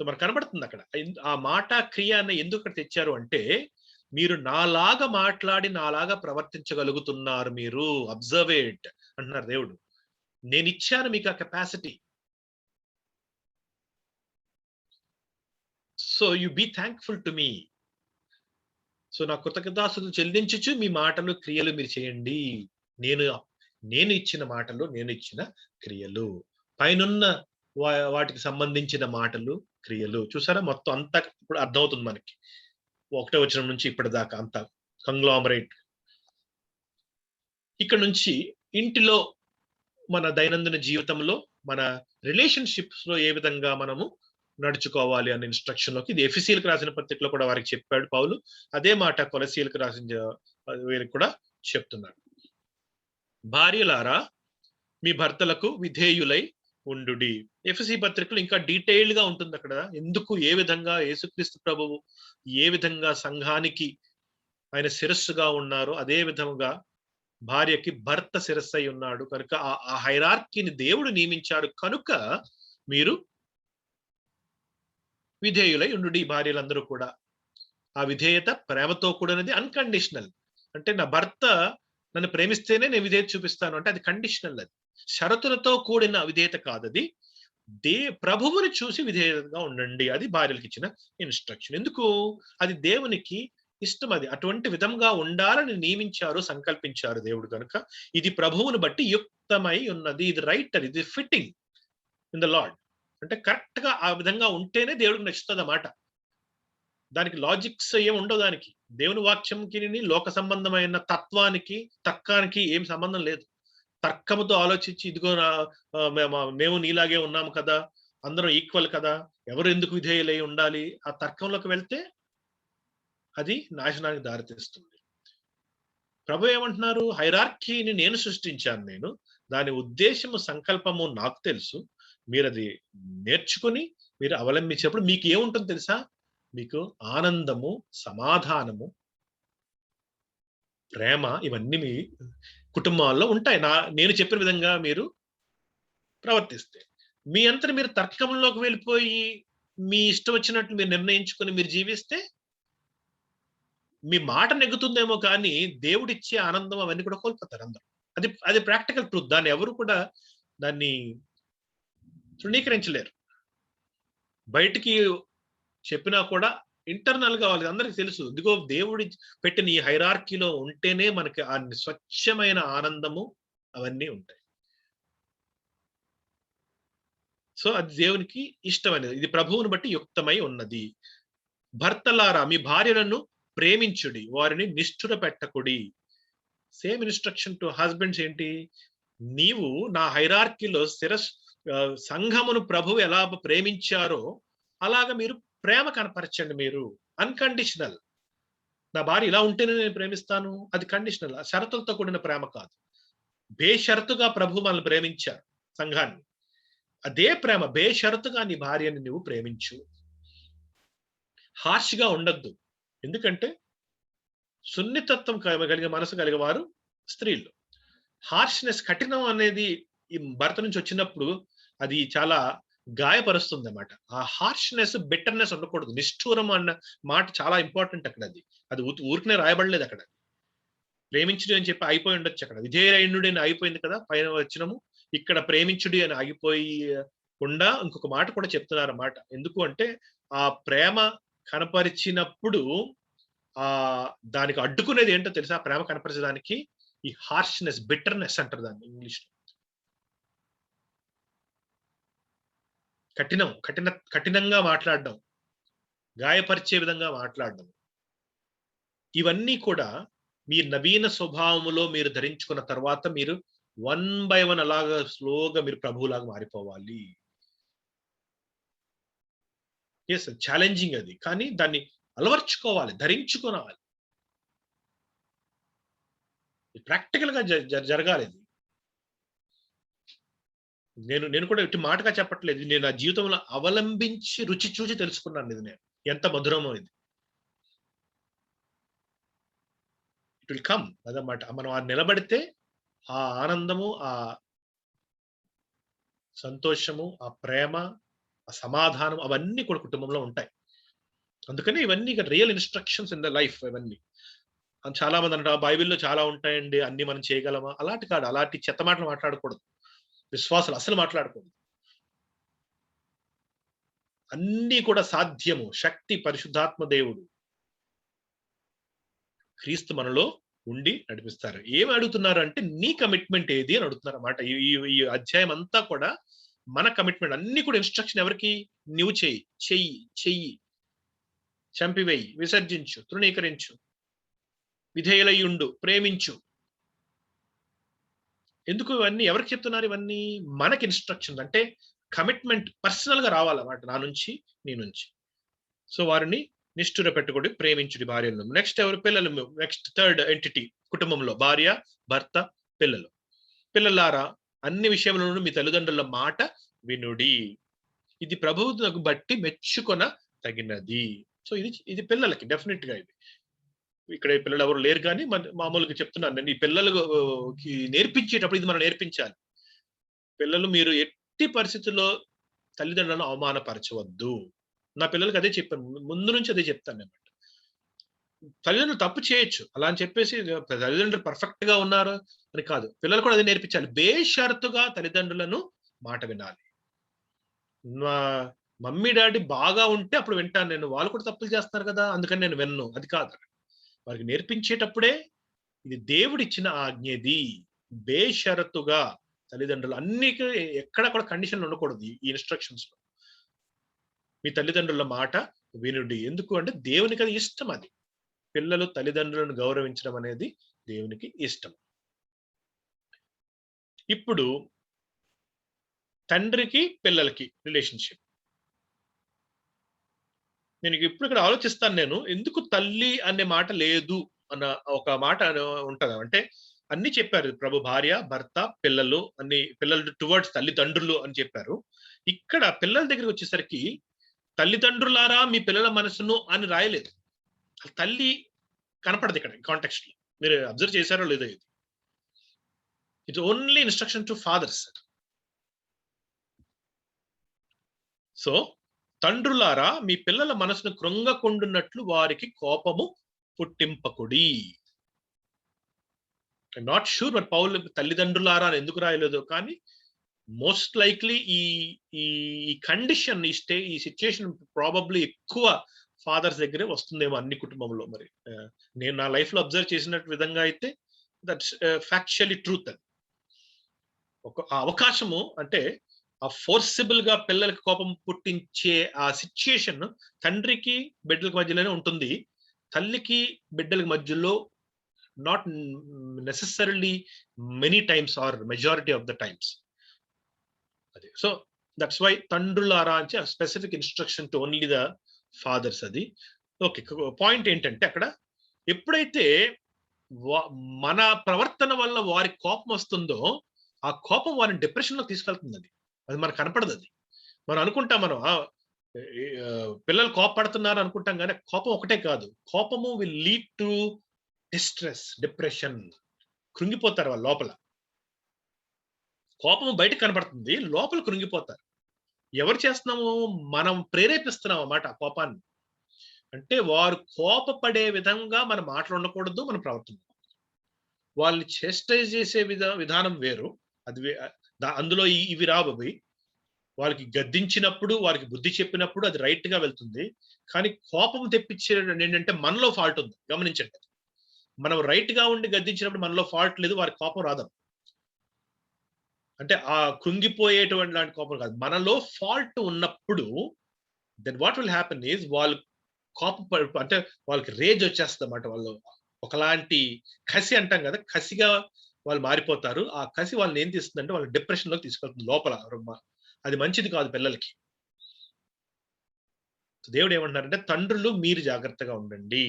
సో మనకు కనబడుతుంది అక్కడ. ఆ మాట, క్రియ అన్న ఎందుకు అక్కడ తెచ్చారు అంటే, మీరు నాలాగా మాట్లాడి, నాలాగా ప్రవర్తించగలుగుతున్నారు మీరు. అబ్జర్వ్ ఇట్ అంటున్నారు దేవుడు. నేనిచ్చాను మీకు ఆ capacity. So you be thankful to me. So నా కృతజ్ఞతాస్తుతులు చెల్లించుచు మీ మాటలు, క్రియలు మీరు చేయండి. నేను నేను ఇచ్చిన మాటలు, నేను ఇచ్చిన క్రియలు. పైనున్న వాటికి సంబంధించిన మాటలు, క్రియలు. చూసారా మొత్తం అంతా ఇప్పుడు అర్థమవుతుంది మనకి. ఒకటో వచనం నుంచి ఇప్పటిదాకా అంతా కంగ్లామరేట్. ఇక్కడ నుంచి ఇంటిలో మన దైనందిన జీవితంలో, మన రిలేషన్‌షిప్స్ లో ఏ విధంగా మనము నడుచుకోవాలి అనే ఇన్‌స్ట్రక్షన్‌లోకి ఇది ఎఫెసీయులకు రాసిన పత్రికలో కూడా వారికి చెప్పాడు పౌలు. అదే మాట కొలస్సీయులకు రాసిన వీరికి కూడా చెప్తున్నాడు. భార్యలారా మీ భర్తలకు విధేయులై ఉండుడి. ఎఫెసీ పత్రికలో ఇంకా డీటెయిల్డ్ గా ఉంటుంది అక్కడ. ఎందుకు, ఏ విధంగా యేసుక్రీస్తు ప్రభువు ఏ విధంగా సంఘానికి ఆయన శిరస్సుగా ఉన్నారో అదే విధముగా భార్యకి భర్త శిరస్సై ఉన్నాడు కనుక ఆ హైరార్కీని దేవుడు నియమించాడు కనుక మీరు విధేయులై ఉండుడి భార్యలందరూ కూడా. ఆ విధేయత ప్రేమతో కూడినది, అన్‌కండిషనల్. అంటే నా భర్త నన్ను ప్రేమిస్తేనే నేను విధేయత చూపిస్తాను అంటే అది కండిషనల్. అది షరతులతో కూడిన విధేయత కాదది. ప్రభువుని చూసి విధేయతగా ఉండండి. అది భార్యలకు ఇచ్చిన ఇన్‌స్ట్రక్షన్. ఎందుకు? అది దేవునికి ఇష్టం. అది అటువంటి విధంగా ఉండాలని నియమించారు, సంకల్పించారు దేవుడు గనుక ఇది ప్రభువును బట్టి యుక్తమై ఉన్నది. ఇది రైట్, అది ఇది ఫిట్టింగ్ ఇన్ ద లార్డ్. అంటే కరెక్ట్ గా ఆ విధంగా ఉంటేనే దేవుడికి నచ్చుతుందన్నమాట. దానికి లాజిక్స్ ఏమి ఉండవు దానికి. దేవుని వాక్యంకి లోక సంబంధమైన తత్వానికి, తర్కానికి ఏం సంబంధం లేదు. తర్కముతో ఆలోచించి ఇదిగో మేము నీలాగే ఉన్నాము కదా, అందరం ఈక్వల్ కదా, ఎవరు ఎందుకు విధేయులై ఉండాలి, ఆ తర్కంలోకి వెళ్తే అది నాశనానికి దారితీస్తుంది. ప్రభు ఏమంటున్నారు? హైరార్కీని నేను సృష్టించాను. దాని ఉద్దేశము, సంకల్పము నాకు తెలుసు. మీరు అది నేర్చుకుని మీరు అవలంబించినప్పుడు మీకు ఏముంటుందో తెలుసా? మీకు ఆనందము, సమాధానము, ప్రేమ ఇవన్నీ మీ కుటుంబాల్లో ఉంటాయి. నేను చెప్పిన విధంగా మీరు ప్రవర్తిస్తే. మీ అంతట మీరు తర్కంలోకి వెళ్ళిపోయి మీ ఇష్టం వచ్చినట్లు మీరు నిర్ణయించుకొని మీరు జీవిస్తే మీ మాట నెగ్గుతుందేమో కానీ దేవుడిచ్చే ఆనందం అవన్నీ కూడా కోల్పోతారు అందరూ. అది ప్రాక్టికల్ ట్రూత్. దాన్ని ఎవరు కూడా దాన్ని తృణీకరించలేరు. బయటికి చెప్పినా కూడా ఇంటర్నల్ గా వాళ్ళకి అందరికి తెలుసు. ఇదిగో దేవుడి పెట్టిన ఈ హైరార్కీలో ఉంటేనే మనకి ఆ స్వచ్ఛమైన ఆనందము అవన్నీ ఉంటాయి. సో అది దేవునికి ఇష్టమైనది. ఇది ప్రభువుని బట్టి యుక్తమై ఉన్నది. భర్తలారా మీ భార్యలను ప్రేమించుడి, వారిని నిష్ఠుర పెట్టకుడి. సేమ్ ఇన్‌స్ట్రక్షన్ టు హస్బెండ్స్ ఏంటి? నీవు నా హైరార్కీలో సంఘమును ప్రభువు ఎలా ప్రేమించారో అలాగా మీరు ప్రేమ కనపరచండి. మీరు అన్‌కండిషనల్. నా భార్య ఇలా ఉంటేనే నేను ప్రేమిస్తాను, అది కండిషనల్. షరతులతో కూడిన ప్రేమ కాదు. బేషరతుగా ప్రభు మనల్ని ప్రేమించారు సంఘాన్ని. అదే ప్రేమ బేషరతుగా నీ భార్యని నువ్వు ప్రేమించు. హార్ష్ గా ఉండొద్దు. ఎందుకంటే సున్నితత్వం కలిగే మనసు కలిగే వారు స్త్రీలు. హార్ష్నెస్, కఠినం అనేది ఈ భర్త నుంచి వచ్చినప్పుడు అది చాలా గాయపరుస్తుంది అన్నమాట. ఆ హార్ష్నెస్, బిట్టర్నెస్ ఉండకూడదు. నిష్ఠూరం అన్న మాట చాలా ఇంపార్టెంట్ అక్కడ. అది ఊరికనే రాయబడలేదు అక్కడ. ప్రేమించుడి అని చెప్పి అయిపోయి ఉండొచ్చు అక్కడ. విధేయుడైనుడి అని అయిపోయింది కదా పైన వచనము. ఇక్కడ ప్రేమించుడి అని ఆగిపోయకుండా ఇంకొక మాట కూడా చెప్తున్నారు అన్నమాట. ఎందుకు అంటే ఆ ప్రేమ కనపరిచినప్పుడు దానికి అడ్డుకునేది ఏంటో తెలుసా? ప్రేమ కనపరిచడానికి ఈ హార్ష్నెస్, బిటర్నెస్ అంటారు దాన్ని ఇంగ్లీష్. కఠినంగా మాట్లాడడం, గాయపరిచే విధంగా మాట్లాడడం, ఇవన్నీ కూడా మీ నవీన స్వభావములో మీరు ధరించుకున్న తర్వాత మీరు 1 by 1 అలాగా స్లోగా మీరు ప్రభువులాగా మారిపోవాలి. ఎస్, ఛాలెంజింగ్ అది, కానీ దాన్ని అలవర్చుకోవాలి, ధరించుకోవాలి. ప్రాక్టికల్ గా జరగాలి ఇది. నేను కూడా ఇటు మాటగా చెప్పట్లేదు, నేను నా జీవితంలో అవలంబించి రుచి చూసి తెలుసుకున్నాను ఇది. నేను ఎంత మధురమో ఇది. ఇట్ విల్ కమ్ అదన్నమాట. మనం ఆ నిలబడితే ఆ ఆనందము, ఆ సంతోషము, ఆ ప్రేమ, ఆ సమాధానం, అవన్నీ కూడా కుటుంబంలో ఉంటాయి. అందుకని ఇవన్నీ real instructions in the life. ఇవన్నీ చాలా మంది అంటారు బైబిల్లో చాలా ఉంటాయండి, అన్ని మనం చేయగలమా? అలాంటి కాదు, అలాంటి చెత్త మాటలు మాట్లాడకూడదు, విశ్వాసాలు అసలు మాట్లాడకూడదు. అన్నీ కూడా సాధ్యము. శక్తి పరిశుద్ధాత్మ దేవుడు క్రీస్తు మనలో ఉండి నడిపిస్తారు. ఏమి అడుగుతున్నారు అంటే నీ కమిట్మెంట్ ఏది అని అడుగుతున్నారు అన్నమాట. ఈ అధ్యాయం అంతా కూడా మన కమిట్మెంట్. అన్ని కూడా ఇన్స్ట్రక్షన్ ఎవరికి? నువ్వు చెయ్యి, చంపివేయి, విసర్జించు, తృణీకరించు, విధేయులయ్యుండు, ప్రేమించు. ఎందుకు ఇవన్నీ ఎవరికి చెప్తున్నారు? ఇవన్నీ మనకి ఇన్స్ట్రక్షన్స్. అంటే కమిట్మెంట్ పర్సనల్ గా రావాలన్నమాట, నా నుంచి, నీ నుంచి. సో వారిని నిష్ఠుర పెట్టుకోండి, ప్రేమించుడి భార్యలను. నెక్స్ట్ ఎవరు? పిల్లలు. నెక్స్ట్ థర్డ్ ఎంటిటీ కుటుంబంలో భార్య, భర్త, పిల్లలు. పిల్లలారా, అన్ని విషయములను మీ తల్లిదండ్రుల మాట వినుడి, ఇది ప్రభువుకు బట్టి మెచ్చుకొన తగినది. సో ఇది పిల్లలకి డెఫినెట్ గా. ఇది ఇక్కడ పిల్లలు ఎవరు లేరు కానీ మామూలుగా చెప్తున్నాను నేను. ఈ పిల్లలకి నేర్పించేటప్పుడు ఇది మనం నేర్పించాలి. పిల్లలు, మీరు ఎట్టి పరిస్థితుల్లో తల్లిదండ్రులను అవమానపరచవద్దు. నా పిల్లలకి అదే చెప్పాను, ముందు నుంచి అదే చెప్తాను అన్నమాట. తల్లిదండ్రులు తప్పు చేయొచ్చు, అలా అని చెప్పేసి తల్లిదండ్రులు పర్ఫెక్ట్ గా ఉన్నారు అని కాదు. పిల్లలు కూడా అదే నేర్పించాలి. బేషరతుగా తల్లిదండ్రులను మాట వినాలి. నా మమ్మీ డాడీ బాగా ఉంటే అప్పుడు వింటాను నేను, వాళ్ళు కూడా తప్పులు చేస్తున్నారు కదా అందుకని నేను విన్ను, అది కాదు. వారికి నేర్పించేటప్పుడే ఇది దేవుడిచ్చిన ఆజ్ఞది. బేషరతుగా తల్లిదండ్రులు అన్నికి ఎక్కడ కూడా కండిషన్లు ఉండకూడదు ఈ ఇన్స్ట్రక్షన్స్ లో. మీ తల్లిదండ్రుల మాట వినుడి. ఎందుకు అంటే దేవునికి అది ఇష్టం. అది పిల్లలు తల్లిదండ్రులను గౌరవించడం అనేది దేవునికి ఇష్టం. ఇప్పుడు తండ్రికి పిల్లలకి రిలేషన్షిప్ నేను ఇప్పుడు ఇక్కడ ఆలోచిస్తాను. నేను ఎందుకు తల్లి అనే మాట లేదు అన్న ఒక మాట ఉంటది. అంటే అన్ని చెప్పారు ప్రభు, భార్య, భర్త, పిల్లలు, అన్ని పిల్లలు టువర్డ్స్ తల్లిదండ్రులు అని చెప్పారు. ఇక్కడ పిల్లల దగ్గరికి వచ్చేసరికి తల్లిదండ్రులారా మీ పిల్లల మనసును అని రాయలేదు. తల్లి కనపడదు ఇక్కడ కాంటెక్స్ట్ లో. మీరు అబ్జర్వ్ చేశారో లేదో? ఇది it's only instruction to fathers. So తండ్రులారా మీ పిల్లల మనసును కృంగకుండున్నట్లు వారికి కోపము పుట్టింపకుడి. నాట్ షూర్ మరి పౌలు తల్లిదండ్రులారా అని ఎందుకు రాయలేదు, కానీ మోస్ట్ లైక్లీ ఈ కండిషన్, ఈ సిచ్యుయేషన్ ప్రాబబ్లీ ఎక్కువ ఫాదర్స్ దగ్గరే వస్తుందేమో అన్ని కుటుంబంలో. మరి నేను నా లైఫ్ లో అబ్జర్వ్ చేసినట్టు విధంగా అయితే దట్స్ ఫ్యాక్చువల్లీ ట్రూత్. అది ఒక అవకాశము అంటే ఆ ఫోర్సిబుల్ గా పిల్లలకి కోపం పుట్టించే ఆ సిచ్యుయేషన్ తండ్రికి బిడ్డలకి మధ్యలోనే ఉంటుంది. తల్లికి బిడ్డలకి మధ్యలో not necessarily many times or majority of the times. అది సో దట్స్ వై తండ్రులారా అని specific instruction to only the fathers. అది ఓకే. పాయింట్ ఏంటంటే అక్కడ ఎప్పుడైతే మన ప్రవర్తన వల్ల వారికి కోపం వస్తుందో ఆ కోపం వారిని డిప్రెషన్ లో తీసుకెళ్తుంది. అది మనకు కనపడదు. అది మనం అనుకుంటాం, మనం పిల్లలు కోపపడుతున్నారు అనుకుంటాం, కానీ కోపం ఒకటే కాదు. కోపము will lead to distress, depression. కృంగిపోతారు వాళ్ళు లోపల. కోపం బయటకు కనపడుతుంది, లోపల కృంగిపోతారు. ఎవరు చేస్తున్నాము? మనం ప్రేరేపిస్తున్నాం అన్నమాట ఆ కోపాన్ని. అంటే వారు కోపపడే విధంగా మన మాటలు ఉండకూడదు, మన ప్రవర్తన. వాళ్ళని చేస్టైజ్ చేసే విధానం వేరు. అది అందులో ఇవి రాబోయి వాళ్ళకి గద్దించినప్పుడు, వారికి బుద్ధి చెప్పినప్పుడు అది రైట్ గా వెళ్తుంది. కానీ కోపం తెప్పించే ఏంటంటే మనలో ఫాల్ట్ ఉంది. గమనించండి, మనం రైట్ గా ఉండి గద్దించినప్పుడు మనలో ఫాల్ట్ లేదు, వారికి కోపం రాదు. అంటే ఆ కృంగిపోయేటువంటి లాంటి కోపం కాదు. మనలో ఫాల్ట్ ఉన్నప్పుడు then what will happen is వాళ్ళు అంటే వాళ్ళకి రేజ్ వచ్చేస్తుంది అన్నమాట. వాళ్ళు ఒకలాంటి కసి అంటాం కదా, కసిగా వాళ్ళు మారిపోతారు. ఆ కసి వాళ్ళని ఏం తీస్తుందంటే వాళ్ళ డిప్రెషన్ లోకి తీసుకెళ్తుంది లోపల. అది మంచిది కాదు పిల్లలకి. దేవుడు ఏమంటున్నారంటే, తండ్రులు మీరు జాగ్రత్తగా ఉండండి.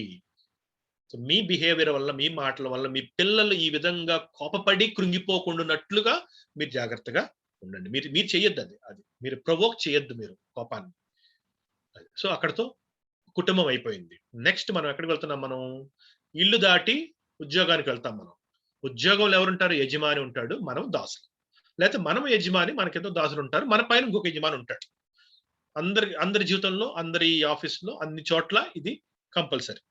మీ బిహేవియర్ వల్ల, మీ మాటల వల్ల మీ పిల్లలు ఈ విధంగా కోపపడి కృంగిపోకుండాన్నట్లుగా మీరు జాగ్రత్తగా ఉండండి. మీరు మీరు చెయ్యొద్దు అది మీరు ప్రొవోక్ చేయొద్దు మీరు కోపాన్ని. సో అక్కడతో కుటుంబం అయిపోయింది. నెక్స్ట్ మనం ఎక్కడికి వెళ్తున్నాం? మనం ఇల్లు దాటి ఉద్యోగానికి వెళ్తాం. మనం ఉద్యోగంలో ఎవరుంటారు? యజమాని ఉంటాడు, మనం దాసులు. లేకపోతే మనం యజమాని, మనకెంతో దాసులు ఉంటారు, మన పైన ఇంకొక యజమాని ఉంటాడు. అందరి జీవితంలో, అందరి ఆఫీసులో, అన్ని చోట్ల ఇది కంపల్సరీ.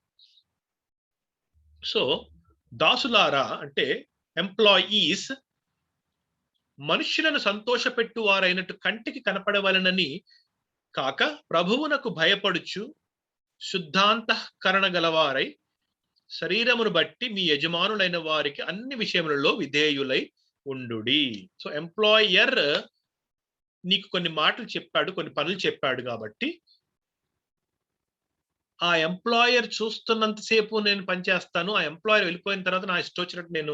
సో దాసులారా అంటే ఎంప్లాయీస్ మనుష్యులను సంతోషపెట్టు వారైనట్టు కంటికి కనపడవలనని కాక ప్రభువునకు భయపడుచు శుద్ధాంతఃకరణ గలవారై శరీరమును బట్టి మీ యజమానులైన వారికి అన్ని విషయములలో విధేయులై ఉండుడి. సో ఎంప్లాయర్ నీకు కొన్ని మాటలు చెప్పాడు, కొన్ని పనులు చెప్పాడు కాబట్టి ఆ ఎంప్లాయర్ చూస్తున్నంతసేపు నేను పనిచేస్తాను, ఆ ఎంప్లాయర్ వెళ్ళిపోయిన తర్వాత నా ఇష్టం వచ్చినట్టు నేను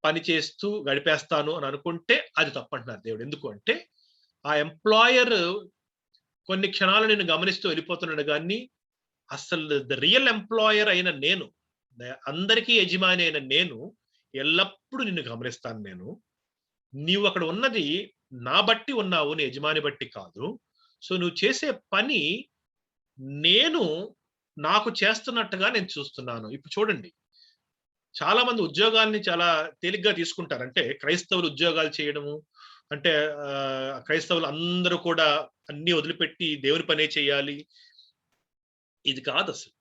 పని చేస్తూ గడిపేస్తాను అని అనుకుంటే అది తప్పంటున్నారు దేవుడు. ఎందుకు అంటే ఆ ఎంప్లాయర్ కొన్ని క్షణాలు నేను గమనిస్తూ వెళ్ళిపోతున్నాడు, కానీ అసలు ద రియల్ ఎంప్లాయర్ అయిన నేను, అందరికీ యజమాని అయిన నేను ఎల్లప్పుడూ నిన్ను గమనిస్తాను. నీవు అక్కడ ఉన్నది నా బట్టి ఉన్నావు, నీ యజమాని బట్టి కాదు. సో నువ్వు చేసే పని నేను నాకు చేస్తున్నట్టుగా నేను చూస్తున్నాను. ఇప్పుడు చూడండి, చాలా మంది ఉద్యోగాల్ని చాలా తేలిగ్గా తీసుకుంటారు. అంటే క్రైస్తవులు ఉద్యోగాలు చేయడము అంటే క్రైస్తవులు అందరూ కూడా అన్ని వదిలిపెట్టి దేవుని పనే చేయాలి, ఇది కాదు అసలు.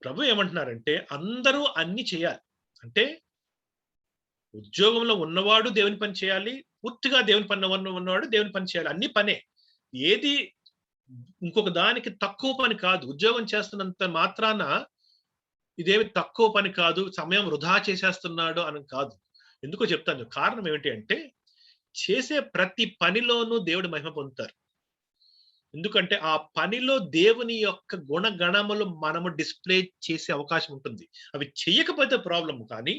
ప్రభు ఏమంటున్నారంటే అందరూ అన్ని చేయాలి. అంటే ఉద్యోగంలో ఉన్నవాడు దేవుని పని చేయాలి, పూర్తిగా దేవుని పని ఉన్నవాడు దేవుని పని చేయాలి. అన్ని పనే, ఏది ఇంకొక దానికి తక్కువ పని కాదు. ఉద్యోగం చేస్తున్నంత మాత్రాన ఇదేమి తక్కువ పని కాదు, సమయం వృధా చేసేస్తున్నాడు అని కాదు. ఎందుకో చెప్తాను. కారణం ఏమిటి అంటే చేసే ప్రతి పనిలోనూ దేవుడు మహిమ పొందుతారు. ఎందుకంటే ఆ పనిలో దేవుని యొక్క గుణగణములు మనము డిస్ప్లే చేసే అవకాశం ఉంటుంది. అవి చేయకపోతే ప్రాబ్లం, కానీ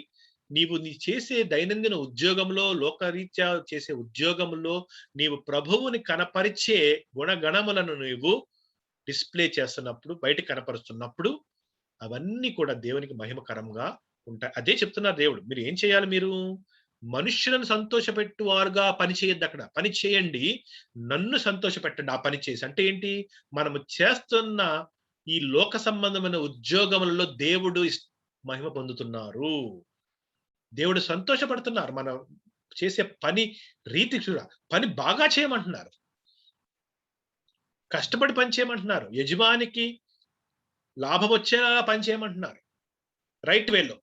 నీవు చేసే దైనందిన ఉద్యోగంలో, లోకరీత్యా చేసే ఉద్యోగంలో నీవు ప్రభువుని కనపరిచే గుణగణములను నీవు డిస్ప్లే చేస్తున్నప్పుడు, బయట కనపరుస్తున్నప్పుడు అవన్నీ కూడా దేవునికి మహిమకరంగా ఉంటాయి. అదే చెప్తున్నారు దేవుడు. మీరు ఏం చేయాలి? మీరు మనుష్యులను సంతోషపెట్టువారుగా పని చేయొద్దు. అక్కడ పని చేయండి, నన్ను సంతోషపెట్టండి ఆ పని చేసి. అంటే ఏంటి? మనము చేస్తున్న ఈ లోక సంబంధమైన ఉద్యోగములలో దేవుడు మహిమ పొందుతున్నారు, దేవుడు సంతోషపడుతున్నారు. మనం చేసే పని రీతి చూడ, పని బాగా చేయమంటున్నారు, కష్టపడి పని చేయమంటున్నారు, యజమానికి లాభం వచ్చేలా పని చేయమంటున్నారు, రైట్ వేలో.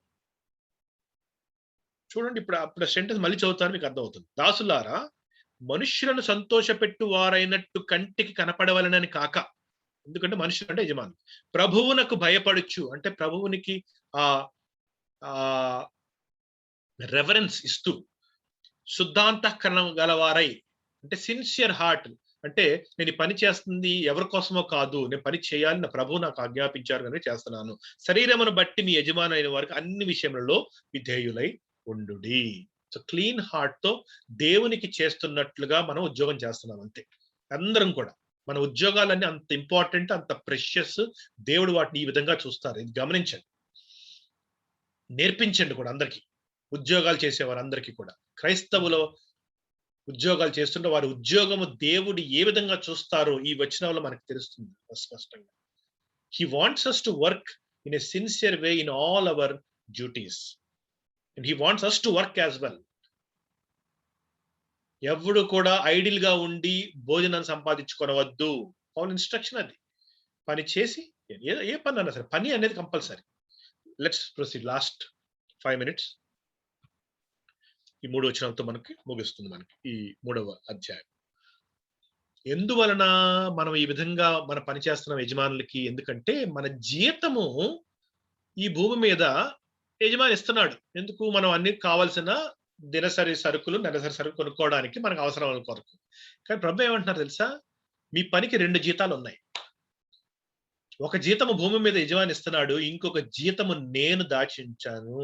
చూడండి, ఇప్పుడు సెంటెన్స్ మళ్ళీ చదువుతాను, మీకు అర్థమవుతుంది. దాసులారా మనుష్యులను సంతోషపెట్టు వారైనట్టు కంటికి కనపడవలనని కాక, ఎందుకంటే మనుషులు అంటే యజమాని, ప్రభువునకు భయపడచ్చు అంటే ప్రభువునికి ఆ రెవరెన్స్ ఇస్తూ, శుద్ధాంతఃకరణం గలవారై అంటే సిన్సియర్ హార్ట్, అంటే నేను ఈ పని చేస్తుంది ఎవరి కోసమో కాదు, నేను పని చేయాలి, నా ప్రభువు నాకు ఆజ్ఞాపించారు కనుక చేస్తున్నాను. శరీరమును బట్టి మీ యజమాని అయిన వారికి అన్ని విషయములలో విధేయులై ఉండుడి. సో క్లీన్ హార్ట్ తో దేవునికి చేస్తున్నట్లుగా మనం ఉద్యోగం చేస్తున్నాం అంతే. అందరం కూడా మన ఉద్యోగాలన్నీ అంత ఇంపార్టెంట్, అంత ప్రెషియస్. దేవుడు వాటిని ఈ విధంగా చూస్తారు. ఇది గమనించండి, నేర్పించండి కూడా అందరికీ. ఉద్యోగాలు చేసేవారు అందరికీ కూడా, క్రైస్తవులో ఉద్యోగాలు చేస్తుంటే వారి ఉద్యోగము దేవుడు ఏ విధంగా చూస్తారో ఈ వచనంలో మనకు తెలుస్తుంది స్పష్టంగా. He wants us to work in a sincere way in all our duties and he wants us to work as well. ఎవడు కూడా ఐడిల్ గా ఉండి భోజనం సంపాదించుకోవద్దు. పౌలు ఇన్స్ట్రక్షన్ అది. పని చేసి ఏ పని అన్నా సరే పని అనేది compulsory. Let's proceed. Last 5 minutes ఈ 3వ వచనంతో మనకి ముగిస్తుంది మనకి ఈ 3వ అధ్యాయం. ఎందువలన మనం ఈ విధంగా మన పని చేస్తున్న యజమానులకి? ఎందుకంటే మన జీతము ఈ భూమి మీద యజమాని ఇస్తున్నాడు. ఎందుకు? మనం అన్ని కావాల్సిన దినసరి సరుకులు, నెలసరి సరుకులు కొనుక్కోవడానికి మనకు అవసరాల కొరకు. కానీ ప్రభు ఏమంటున్నారు తెలుసా? మీ పనికి 2 జీతాలు ఉన్నాయి. ఒక జీతము భూమి మీద యజమాని ఇస్తున్నాడు. ఇంకొక జీతము నేను దాచించాను.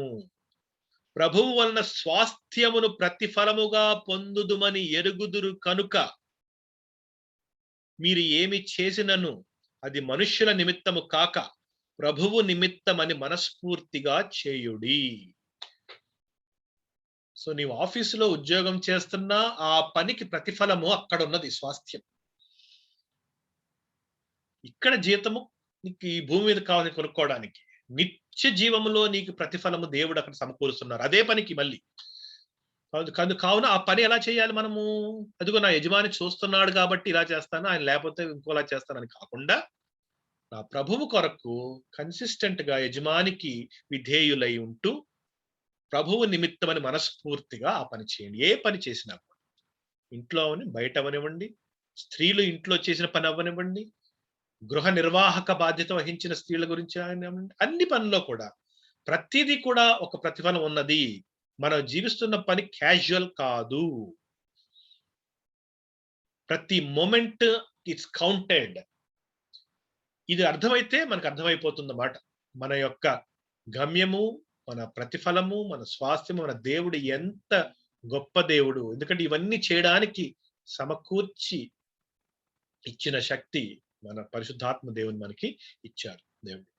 ప్రభువు వలన స్వాస్థ్యమును ప్రతిఫలముగా పొందుదుమని ఎరుగుదురు కనుక మీరు ఏమి చేసినను అది మనుష్యుల నిమిత్తము కాక ప్రభువు నిమిత్తమని మనస్ఫూర్తిగా చేయుడి. సో నీవు ఆఫీసులో ఉద్యోగం చేస్తున్నా ఆ పనికి ప్రతిఫలము అక్కడ ఉన్నది, స్వాస్థ్యం. ఇక్కడ జీతము నీకు ఈ భూమి మీద కావాలని కొనుక్కోవడానికి, నిత్య జీవములో నీకు ప్రతిఫలము దేవుడు అక్కడ సమకూరుస్తున్నారు అదే పనికి. మళ్ళీ కావున ఆ పని ఎలా చేయాలి మనము? అదిగో నా యజమాని చూస్తున్నాడు కాబట్టి ఇలా చేస్తాను, ఆయన లేకపోతే ఇంకోలా చేస్తానని కాకుండా నా ప్రభువు కొరకు కన్సిస్టెంట్ గా యజమానికి విధేయులై ఉంటూ ప్రభువు నిమిత్తమని మనస్ఫూర్తిగా ఆ పని చేయండి. ఏ పని చేసినా కూడా, ఇంట్లో అవని బయట అవనివ్వండి, స్త్రీలు ఇంట్లో చేసిన పని అవ్వనివ్వండి, గృహ నిర్వాహక బాధ్యత వహించిన స్త్రీల గురించి అన్ని పనుల్లో కూడా ప్రతిదీ కూడా ఒక ప్రతిఫలం ఉన్నది. మనం జీవిస్తున్న పని క్యాజువల్ కాదు. ప్రతి మూమెంట్ ఇట్స్ కౌంటెడ్. ఇది అర్థమైతే మనకు అర్థమైపోతుంది అన్నమాట. మన యొక్క గమ్యము, మన ప్రతిఫలము, మన స్వాస్థ్యము, మన దేవుడు ఎంత గొప్ప దేవుడు. ఎందుకంటే ఇవన్నీ చేయడానికి సమకూర్చి ఇచ్చిన శక్తి మన పరిశుద్ధాత్మ దేవుని మనకి ఇచ్చారు దేవుడు.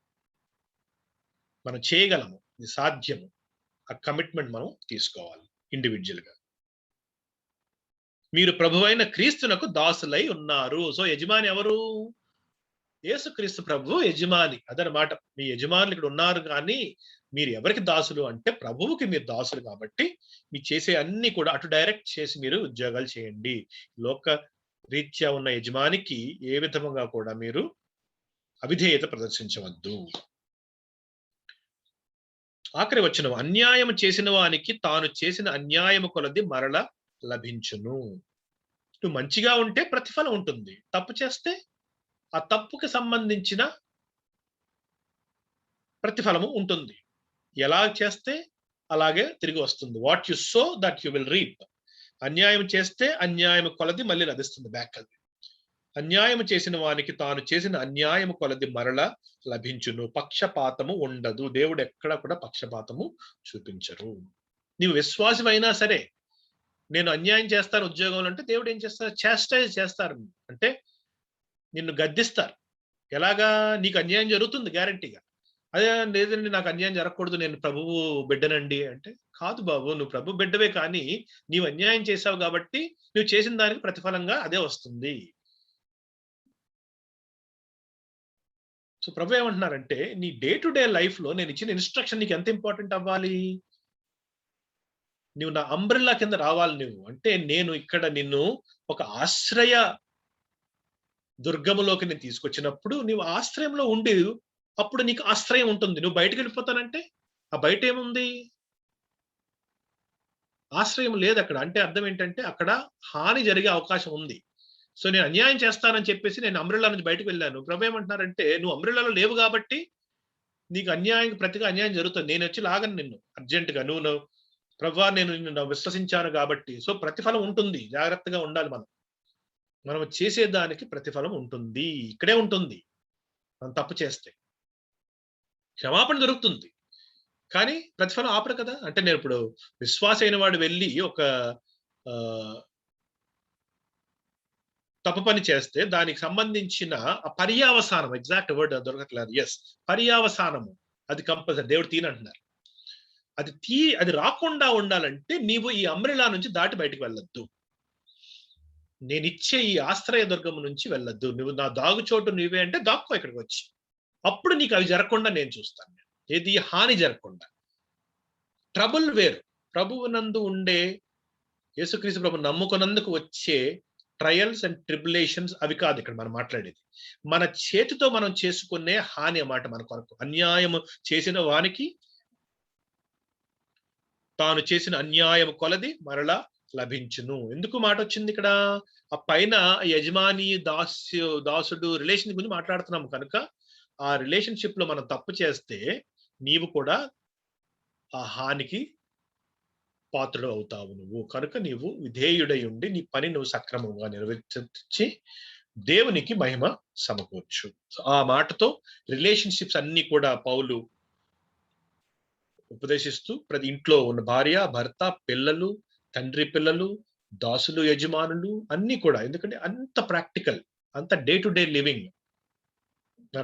మనం చేయగలము, ఇది సాధ్యము. ఆ కమిట్మెంట్ మనం తీసుకోవాలి ఇండివిజువల్ గా. మీరు ప్రభువైన క్రీస్తునకు దాసులై ఉన్నారు. సో యజమాని ఎవరు? యేసుక్రీస్తు ప్రభు యజమాని. అదనమాట. మీ యజమానులు ఇక్కడ ఉన్నారు, కానీ మీరు ఎవరికి దాసులు అంటే ప్రభువుకి మీరు దాసులు. కాబట్టి మీరు చేసే అన్ని కూడా అటు డైరెక్ట్ చేసి మీరు ఉద్యోగాలు చేయండి. లోక రీత్యా ఉన్న యజమానికి ఏ విధముగా కూడా మీరు అవిధేయత ప్రదర్శించవద్దు. ఆఖరి వచనం, అన్యాయం చేసిన వానికి తాను చేసిన అన్యాయము కొలది మరల లభించును. నువ్వు మంచిగా ఉంటే ప్రతిఫలం ఉంటుంది, తప్పు చేస్తే ఆ తప్పుకి సంబంధించిన ప్రతిఫలము ఉంటుంది. ఎలా చేస్తే అలాగే తిరిగి వస్తుంది. What you so that you will reap. అన్యాయం చేస్తే అన్యాయం కొలది మళ్ళీ లభిస్తుంది బ్యాక్. అది అన్యాయం చేసిన వానికి తాను చేసిన అన్యాయము కొలది మరల లభించును. పక్షపాతము ఉండదు. దేవుడు ఎక్కడ కూడా పక్షపాతము చూపించరు. నీవు విశ్వాసమైనా సరే, నేను అన్యాయం చేస్తాను ఉద్యోగంలో అంటే దేవుడు ఏం చేస్తారు? చాస్టైజ్ చేస్తారు. అంటే నిన్ను గద్దిస్తారు. ఎలాగా? నీకు అన్యాయం జరుగుతుంది గ్యారంటీగా. అదే లేదండి నాకు అన్యాయం జరగకూడదు, నేను ప్రభువు బిడ్డనండి అంటే, కాదు బాబు, నువ్వు ప్రభు బిడ్డవే, కానీ నీవు అన్యాయం చేశావు కాబట్టి నువ్వు చేసిన దానికి ప్రతిఫలంగా అదే వస్తుంది. సో ప్రభు ఏమంటున్నారంటే, నీ డే టు డే లైఫ్ లో నేను ఇచ్చిన ఇన్స్ట్రక్షన్ నీకు ఎంత ఇంపార్టెంట్ అవ్వాలి? నువ్వు నా అంబ్రెల్లా కింద రావాలి. నువ్వు అంటే నేను ఇక్కడ నిన్ను ఒక ఆశ్రయ దుర్గములోకి నేను తీసుకొచ్చినప్పుడు నీవు ఆశ్రయంలో ఉండి, అప్పుడు నీకు ఆశ్రయం ఉంటుంది. నువ్వు బయటకు వెళ్ళిపోతానంటే ఆ బయట ఏముంది? ఆశ్రయం లేదు అక్కడ. అంటే అర్థం ఏంటంటే అక్కడ హాని జరిగే అవకాశం ఉంది. సో నేను అన్యాయం చేస్తానని చెప్పేసి నేను అంబ్రెల్లా నుంచి బయటకు వెళ్ళాను. ప్రభు ఏమంటున్నారంటే, నువ్వు అంబ్రెల్లాలో లేవు కాబట్టి నీకు అన్యాయం ప్రతిగా అన్యాయం జరుగుతుంది. నేను వచ్చి లాగను నిన్ను అర్జెంటుగా. నువ్వు ప్రభువా నేను నిన్ను విశ్వసించాను కాబట్టి. సో ప్రతిఫలం ఉంటుంది. జాగ్రత్తగా ఉండాలి. మనం చేసేదానికి ప్రతిఫలం ఉంటుంది. ఇక్కడే ఉంటుంది. మనం తప్పు చేస్తే క్షమాపణ దొరుకుతుంది, కానీ ప్రతిఫలం ఆపరు కదా. అంటే నేను ఇప్పుడు విశ్వాస అయిన వాడు వెళ్ళి ఒక తప్పు పని చేస్తే దానికి సంబంధించిన ఆ పర్యావసానం, ఎగ్జాక్ట్ వర్డ్ దొరకట్లేదు. ఎస్, పర్యావసానము అది కంపల్సరీ దేవుడు తీనంటున్నారు. అది రాకుండా ఉండాలంటే నీవు ఈ అంబ్రెలా నుంచి దాటి బయటకు వెళ్ళొద్దు. నేనిచ్చే ఈ ఆశ్రయ దుర్గము నుంచి వెళ్ళొద్దు. నువ్వు నా దాగుచోటు నీవే అంటే దాక్కో ఇక్కడికి వచ్చి. అప్పుడు నీకు అవి జరగకుండా నేను చూస్తాను. ఏది హాని జరగకుండా. ట్రబుల్ వేరు. ప్రభువునందు ఉండే యేసుక్రీస్తు ప్రభు నమ్ముకున్నందుకు వచ్చే ట్రయల్స్ అండ్ ట్రిబులేషన్స్ అవి కాదు ఇక్కడ మనం మాట్లాడేది. మన చేతితో మనం చేసుకునే హాని అన్నమాట. మన కొరకు అన్యాయం చేసిన వానికి తాను చేసిన అన్యాయం కొలది మరలా లభించును. ఎందుకు మాట వచ్చింది ఇక్కడ? ఆ పైన యజమాని దాసుడు రిలేషన్ గురించి మాట్లాడుతున్నాము కనుక, ఆ రిలేషన్షిప్ లో మనం తప్పు చేస్తే నీవు కూడా ఆ హానికి పాత్రుడు అవుతావు. నువ్వు కనుక నీవు విధేయుడై ఉండి నీ పని నువ్వు సక్రమంగా నిర్వర్తించి దేవునికి మహిమ సమకూర్చు. ఆ మాటతో రిలేషన్షిప్స్ అన్ని కూడా పౌలు ఉపదేశిస్తూ ప్రతి ఇంట్లో ఉన్న భార్య, భర్త, పిల్లలు, తండ్రి పిల్లలు, దాసులు, యజమానులు అన్ని కూడా, ఎందుకంటే అంత ప్రాక్టికల్, అంత డే టు డే లివింగ్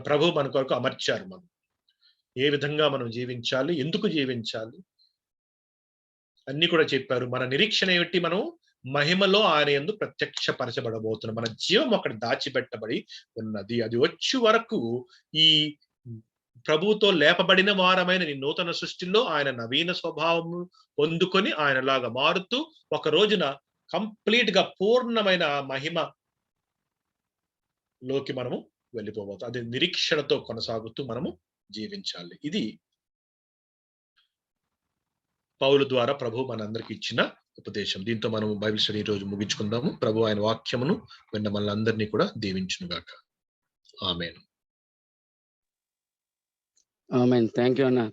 ప్రభు మన కొరకు అమర్చారు. మనం ఏ విధంగా మనం జీవించాలి, ఎందుకు జీవించాలి అన్ని కూడా చెప్పారు. మన నిరీక్షణ ఏమిటి? మనం మహిమలో ఆయన యందు ప్రత్యక్షపరచబడబోతున్నాం. మన జీవం అక్కడ దాచిపెట్టబడి ఉన్నది. అది వచ్చే వరకు ఈ ప్రభువుతో లేపబడిన వారమైన నీ నూతన సృష్టిలో ఆయన నవీన స్వభావము పొందుకొని ఆయనలాగా మారుతూ ఒక రోజున కంప్లీట్ గా పూర్ణమైన మహిమ లోకి మనము వెళ్ళిపోబోతాం. అది నిరీక్షణతో కొనసాగుతూ మనము జీవించాలి. ఇది పౌలు ద్వారా ప్రభు మనందరికి ఇచ్చిన ఉపదేశం. దీంతో మనం బైబిల్ స్టడీ ఈ రోజు ముగించుకుందాము. ప్రభు ఆయన వాక్యమును విన్న మనలందరినీ కూడా దీవించును గాక. ఆమేన్. ఆమేన్. థాంక్యూ అన్న.